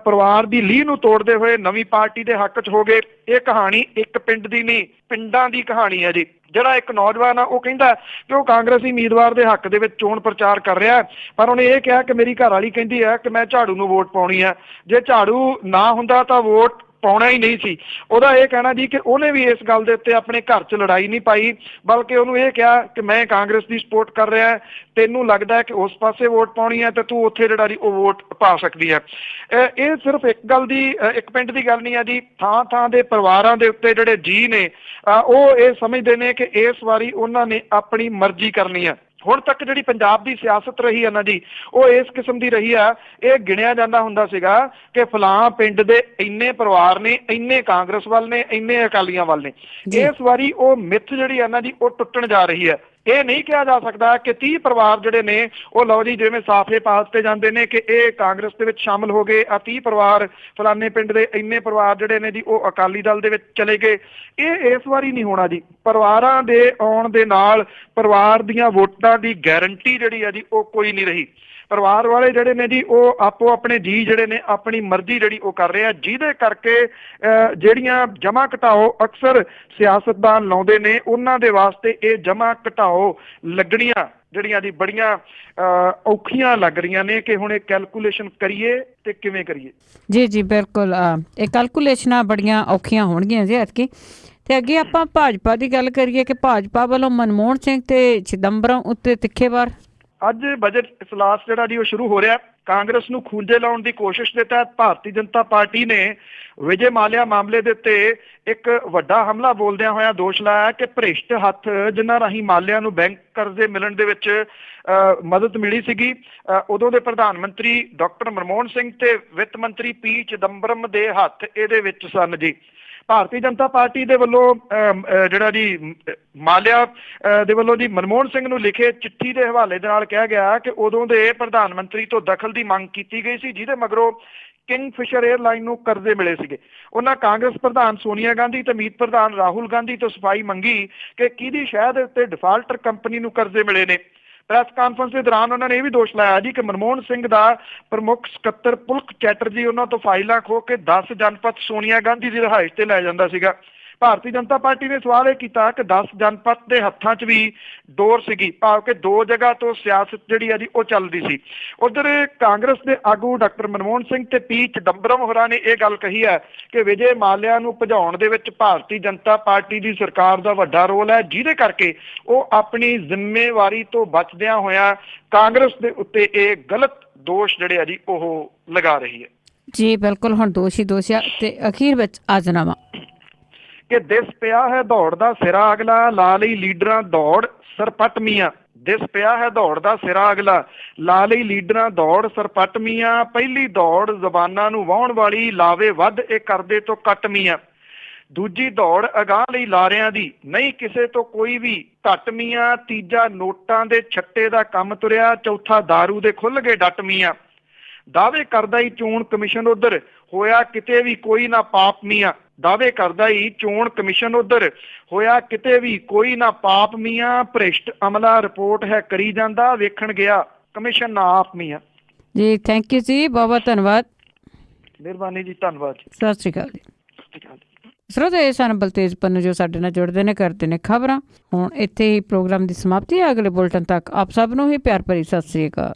ਪਰਿਵਾਰ ਦੀ ਲੀਹ ਨੂੰ ਤੋੜਦੇ ਹੋਏ ਨਵੀਂ ਪਾਰਟੀ ਦੇ ਹੱਕ 'ਚ ਹੋ ਗਏ। ਇਹ ਕਹਾਣੀ ਇੱਕ ਪਿੰਡ ਦੀ ਨਹੀਂ, ਪਿੰਡਾਂ ਦੀ ਕਹਾਣੀ ਹੈ ਜੀ। ਜਿਹੜਾ ਇੱਕ ਨੌਜਵਾਨ ਆ ਉਹ ਕਹਿੰਦਾ ਕਿ ਉਹ ਕਾਂਗਰਸੀ ਉਮੀਦਵਾਰ ਦੇ ਹੱਕ ਦੇ ਵਿੱਚ ਚੋਣ ਪ੍ਰਚਾਰ ਕਰ ਰਿਹਾ, ਪਰ ਉਹਨੇ ਇਹ ਕਿਹਾ ਕਿ ਮੇਰੀ ਘਰ ਵਾਲੀ ਕਹਿੰਦੀ ਹੈ ਕਿ ਮੈਂ ਝਾੜੂ ਨੂੰ ਵੋਟ ਪਾਉਣੀ ਹੈ, ਜੇ ਝਾੜੂ ਨਾ ਹੁੰਦਾ ਤਾਂ ਵੋਟ ਪਾਉਣਾ ਹੀ ਨਹੀਂ ਸੀ। ਉਹਦਾ ਇਹ ਕਹਿਣਾ ਜੀ ਕਿ ਉਹਨੇ ਵੀ ਇਸ ਗੱਲ ਦੇ ਉੱਤੇ ਆਪਣੇ ਘਰ 'ਚ ਲੜਾਈ ਨਹੀਂ ਪਾਈ, ਬਲਕਿ ਉਹਨੂੰ ਇਹ ਕਿਹਾ ਕਿ ਮੈਂ ਕਾਂਗਰਸ ਦੀ ਸਪੋਰਟ ਕਰ ਰਿਹਾ, ਤੈਨੂੰ ਲੱਗਦਾ ਕਿ ਉਸ ਪਾਸੇ ਵੋਟ ਪਾਉਣੀ ਹੈ ਤੇ ਤੂੰ ਉੱਥੇ ਜਿਹੜਾ ਜੀ ਉਹ ਵੋਟ ਪਾ ਸਕਦੀ ਹੈ। ਇਹ ਸਿਰਫ ਇੱਕ ਗੱਲ ਦੀ, ਇੱਕ ਪਿੰਡ ਦੀ ਗੱਲ ਨਹੀਂ ਹੈ ਜੀ। ਥਾਂ ਥਾਂ ਦੇ ਪਰਿਵਾਰਾਂ ਦੇ ਉੱਤੇ ਜਿਹੜੇ ਜੀ ਨੇ ਉਹ ਇਹ ਸਮਝਦੇ ਨੇ ਕਿ ਇਸ ਵਾਰੀ ਉਹਨਾਂ ਨੇ ਆਪਣੀ ਮਰਜ਼ੀ ਕਰਨੀ ਹੈ। ਹੁਣ ਤੱਕ ਜਿਹੜੀ ਪੰਜਾਬ ਦੀ ਸਿਆਸਤ ਰਹੀ ਹੈ ਨਾ ਜੀ, ਉਹ ਇਸ ਕਿਸਮ ਦੀ ਰਹੀ ਆ। ਇਹ ਗਿਣਿਆ ਜਾਂਦਾ ਹੁੰਦਾ ਸੀਗਾ ਕਿ ਫਲਾਂ ਪਿੰਡ ਦੇ ਇੰਨੇ ਪਰਿਵਾਰ ਨੇ, ਇੰਨੇ ਕਾਂਗਰਸ ਵੱਲ ਨੇ, ਇੰਨੇ ਅਕਾਲੀਆਂ ਵੱਲ ਨੇ। ਇਸ ਵਾਰੀ ਉਹ ਮਿੱਥ ਜਿਹੜੀ ਹੈ ਨਾ ਜੀ, ਉਹ ਟੁੱਟਣ ਜਾ ਰਹੀ ਹੈ। ਇਹ ਨਹੀਂ ਕਿਹਾ ਜਾ ਸਕਦਾ ਕਿ 30 ਪਰਿਵਾਰ ਜਿਹੜੇ ਨੇ ਉਹ ਲਓ ਜੀ ਜਿਵੇਂ ਸਾਫੇ ਪਾ ਦਿੱਤੇ ਜਾਂਦੇ ਨੇ ਕਿ ਇਹ ਕਾਂਗਰਸ ਦੇ ਵਿੱਚ ਸ਼ਾਮਲ ਹੋ ਗਏ, ਆ 30 ਪਰਿਵਾਰ ਫਲਾਣੇ ਪਿੰਡ ਦੇ ਇੰਨੇ ਪਰਿਵਾਰ ਜਿਹੜੇ ਨੇ ਜੀ ਉਹ ਅਕਾਲੀ ਦਲ ਦੇ ਵਿੱਚ ਚਲੇ ਗਏ। ਇਹ ਇਸ ਵਾਰੀ ਨਹੀਂ ਹੋਣਾ ਜੀ। ਪਰਿਵਾਰਾਂ ਦੇ ਆਉਣ ਦੇ ਨਾਲ ਪਰਿਵਾਰ ਦੀਆਂ ਵੋਟਾਂ ਦੀ ਗਾਰੰਟੀ ਜਿਹੜੀ ਆ ਜੀ ਉਹ ਕੋਈ ਨਹੀਂ ਰਹੀ। ਪਰਿਵਾਰ ਵਾਲੇ ਜਿਹੜੇ ਨੇ ਜੀ ਉਹ ਆਪੋ ਆਪਣੇ ਜੀ ਜਿਹੜੇ ਨੇ ਆਪਣੀ ਮਰਜ਼ੀ ਜਿਹੜੀ ਉਹ ਕਰ ਰਹੇ ਆ, ਜਿਹਦੇ ਕਰਕੇ ਜਿਹੜੀਆਂ ਜਮਾ ਘਟਾਓ ਅਕਸਰ ਸਿਆਸਤਦਾਨ ਲਾਉਂਦੇ ਨੇ, ਉਹਨਾਂ ਦੇ ਵਾਸਤੇ ਇਹ ਜਮਾ ਘਟਾਓ ਲੱਗਣੀਆਂ ਜਿਹੜੀਆਂ ਜੀ ਬੜੀਆਂ ਔਖੀਆਂ ਲੱਗ ਰਹੀਆਂ ਨੇ ਕਿ ਹੁਣ ਇਹ ਕੈਲਕੂਲੇਸ਼ਨ ਕਰੀਏ ਤੇ ਕਿਵੇਂ ਕਰੀਏ। ਜੀ ਜੀ ਬਿਲਕੁਲ, ਇਹ ਕੈਲਕੂਲੇਸ਼ਨਾਂ ਬੜੀਆਂ ਔਖੀਆਂ ਹੋਣਗੀਆਂ ਜੀ ਐਤਕੀ। ਤੇ ਅੱਗੇ ਆਪਾਂ ਭਾਜਪਾ ਦੀ ਗੱਲ ਕਰੀਏ ਕਿ ਭਾਜਪਾ ਵੱਲੋਂ ਮਨਮੋਹਨ ਸਿੰਘ ਤੇ ਚਿਦੰਬਰਮ ਉੱਤੇ ਤਿੱਖੇਵਾਰ। ਅੱਜ ਬਜਟ ਇਜਲਾਸ ਜਿਹੜਾ ਜੀ ਉਹ ਸ਼ੁਰੂ ਹੋ ਰਿਹਾ। ਕਾਂਗਰਸ ਨੂੰ ਖੂੰਜੇ ਲਾਉਣ ਦੀ ਕੋਸ਼ਿਸ਼ ਦੇ ਤਹਿਤ ਭਾਰਤੀ ਜਨਤਾ ਪਾਰਟੀ ਨੇ ਵਿਜੇ ਮਾਲਿਆ ਮਾਮਲੇ ਦੇ ਉੱਤੇ ਇੱਕ ਵੱਡਾ ਹਮਲਾ ਬੋਲਦਿਆਂ ਹੋਇਆ ਦੋਸ਼ ਲਾਇਆ ਕਿ ਭ੍ਰਿਸ਼ਟ ਹੱਥ ਜਿਨ੍ਹਾਂ ਰਾਹੀਂ ਮਾਲਿਆ ਨੂੰ ਬੈਂਕ ਕਰਜ਼ੇ ਮਿਲਣ ਦੇ ਵਿੱਚ ਮਦਦ ਮਿਲੀ ਸੀਗੀ, ਉਦੋਂ ਦੇ ਪ੍ਰਧਾਨ ਮੰਤਰੀ ਡਾਕਟਰ ਮਨਮੋਹਨ ਸਿੰਘ ਤੇ ਵਿੱਤ ਮੰਤਰੀ ਪੀ ਚਿਦੰਬਰਮ ਦੇ ਹੱਥ ਇਹਦੇ ਵਿੱਚ ਸਨ ਜੀ। ਭਾਰਤੀ ਜਨਤਾ ਪਾਰਟੀ ਦੇ ਵੱਲੋਂ ਜਿਹੜਾ ਜੀ ਮਾਲਿਆ ਦੇ ਵੱਲੋਂ ਜੀ ਮਨਮੋਹਨ ਸਿੰਘ ਨੂੰ ਲਿਖੇ ਚਿੱਠੀ ਦੇ ਹਵਾਲੇ ਦੇ ਨਾਲ ਕਿਹਾ ਗਿਆ ਕਿ ਉਦੋਂ ਦੇ ਪ੍ਰਧਾਨ ਮੰਤਰੀ ਤੋਂ ਦਖਲ ਦੀ ਮੰਗ ਕੀਤੀ ਗਈ ਸੀ, ਜਿਹਦੇ ਮਗਰੋਂ ਕਿੰਗਫਿਸ਼ਰ 에ਅਰਲਾਈਨ ਨੂੰ ਕਰਜ਼ੇ ਮਿਲੇ ਸੀਗੇ। ਉਹਨਾਂ ਕਾਂਗਰਸ ਪ੍ਰਧਾਨ ਸੋਨੀਆ ਗਾਂਧੀ ਤੇ ਮੀਤ ਪ੍ਰਧਾਨ ਰਾਹੁਲ ਗਾਂਧੀ ਤੋਂ ਸਫਾਈ ਮੰਗੀ ਕਿ ਕਿਹਦੀ ਸ਼ਹਿ ਦੇ ਉੱਤੇ ਡਿਫਾਲਟਰ ਕੰਪਨੀ ਨੂੰ ਕਰਜ਼ੇ ਮਿਲੇ ਨੇ। ਪ੍ਰੈਸ ਕਾਨਫਰੰਸ ਦੇ ਦੌਰਾਨ ਉਹਨਾਂ ਨੇ ਇਹ ਵੀ ਦੋਸ਼ ਲਾਇਆ ਜੀ ਕਿ ਮਨਮੋਹਨ ਸਿੰਘ ਦਾ ਪ੍ਰਮੁੱਖ ਸਕੱਤਰ ਪੁਲਕ ਚੈਟਰਜੀ ਉਹਨਾਂ ਤੋਂ ਫਾਈਲਾਂ ਖੋਹ ਕੇ 10 ਜਨਪਥ ਸੋਨੀਆ ਗਾਂਧੀ ਦੀ ਰਿਹਾਇਸ਼ ਤੇ ਲੈ ਜਾਂਦਾ ਸੀਗਾ। ਭਾਰਤੀ ਜਨਤਾ ਪਾਰਟੀ ਨੇ ਸਵਾਲ ਇਹ ਕੀਤਾ ਕਿ 10 ਜਨਪਥ ਦੇ ਹੱਥਾਂ 'ਚ ਵੀ ਡੋਰ ਸੀਗੀ, ਭਾਵ ਕਿ 2 ਜਗ੍ਹਾ ਤੋਂ ਸਿਆਸਤ ਜਿਹੜੀ ਆ ਜੀ ਉਹ ਚੱਲਦੀ ਸੀ। ਉਧਰ ਕਾਂਗਰਸ ਦੇ ਆਗੂ ਡਾਕਟਰ ਮਨਮੋਹਨ ਸਿੰਘ ਤੇ ਪੀ ਚਿਦੰਬਰਮ ਹੋਰਾਂ ਨੇ ਇਹ ਗੱਲ ਕਹੀ ਹੈ ਕਿ ਵਿਜੇ ਮਾਲਿਆ ਨੂੰ ਭਜਾਉਣ ਦੇ ਵਿੱਚ ਭਾਰਤੀ ਜਨਤਾ ਪਾਰਟੀ ਦੀ ਸਰਕਾਰ ਦਾ ਵੱਡਾ ਰੋਲ ਹੈ, ਜਿਹਦੇ ਕਰਕੇ ਉਹ ਆਪਣੀ ਜ਼ਿੰਮੇਵਾਰੀ ਤੋਂ ਬਚਦਿਆਂ ਹੋਇਆਂ ਕਾਂਗਰਸ ਦੇ ਉੱਤੇ ਇਹ ਗਲਤ ਦੋਸ਼ ਜਿਹੜੇ ਆ ਜੀ ਉਹ ਲਗਾ ਰਹੀ ਹੈ। ਜੀ ਬਿਲਕੁਲ, ਹੁਣ ਦੋਸ਼ ਹੀ ਦੋਸ਼ ਆ। ਤੇ ਅਖੀਰ ਵਿੱਚ ਆਜ਼ਨਾਮਾ ਕਿ ਦਿਸ ਪਿਆ ਹੈ ਦੌੜ ਦਾ ਸਿਰਾ ਅਗਲਾ, ਲਾ ਲਈ ਲੀਡਰਾਂ ਦੌੜ ਸਰਪਟ ਮੀਆਂ। ਦਿਸ ਪਿਆ ਹੈ ਦੌੜ ਦਾ ਸਿਰਾ ਅਗਲਾ, ਲਾ ਲਈ ਲੀਡਰਾਂ ਦੌੜ ਸਰਪਟ ਮੀਆਂ। ਪਹਿਲੀ ਦੌੜ ਜ਼ਬਾਨਾਂ ਨੂੰ ਵਾਹੁਣ ਵਾਲੀ, ਲਾਵੇ ਵੱਧ ਇਹ ਕਰਦੇ ਤੋਂ ਕੱਟ ਮੀਆਂ। ਦੂਜੀ ਦੌੜ ਅਗਾਂਹ ਲਈ ਲਾਰਿਆਂ ਦੀ, ਨਹੀਂ ਕਿਸੇ ਤੋਂ ਕੋਈ ਵੀ ਘੱਟ ਮੀਆਂ। ਤੀਜਾ ਨੋਟਾਂ ਦੇ ਛੱਟੇ ਦਾ ਕੰਮ ਤੁਰਿਆ, ਚੌਥਾ ਦਾਰੂ ਦੇ ਖੁੱਲ ਗਏ ਡੱਟ ਮੀਆਂ। ਦਾਅਵੇ ਕਰਦਾ ਹੀ ਚੋਣ ਕਮਿਸ਼ਨ ਉਧਰ, ਹੋਇਆ ਕਿਤੇ ਵੀ ਕੋਈ ਨਾ ਪਾਪ ਮੀਆਂ। ਦਾਅਵੇ ਕਰਦਾ ਹੀ ਚੋਣ ਕਮਿਸ਼ਨ ਉਧਰ, ਹੋਇਆ ਕਿਤੇ ਵੀ ਕੋਈ ਨਾ ਪਾਪ ਮੀਆਂ। ਭ੍ਰਿਸ਼ਟ ਅਮਲਾ ਰਿਪੋਰਟ ਹੈ ਕਰੀ ਜਾਂਦਾ, ਵੇਖਣ ਗਿਆ ਕਮਿਸ਼ਨ ਨਾ ਆਪ ਮੀਆਂ। ਜੀ ਥੈਂਕ ਯੂ ਜੀ, ਬਹੁਤ ਬਹੁਤ ਧੰਨਵਾਦ। ਮਿਹਰਬਾਨੀ ਜੀ, ਧੰਨਵਾਦ ਜੀ, ਸਤਿ ਸ਼੍ਰੀ ਅਕਾਲ ਜੀ। ਸਤਿ ਸ਼੍ਰੀ ਅਕਾਲ। ਸਰੋਤੇ ਇਹ ਸਨ ਬਲਤੇਜ ਪੰਨੂ ਜੋ ਸਾਡੇ ਨਾਲ ਜੁੜਦੇ ਨੇ, ਕਰਦੇ ਨੇ ਖਬਰਾਂ। ਹੁਣ ਇੱਥੇ ਹੀ ਪ੍ਰੋਗਰਾਮ ਦੀ ਸਮਾਪਤੀ ਹੈ। ਅਗਲੇ ਬੁਲਟਨ ਤੱਕ ਆਪ ਸਭ ਨੂੰ ਹੀ ਪਿਆਰ ਭਰੀ ਸਤਿ ਸ਼੍ਰੀ ਅਕਾਲ।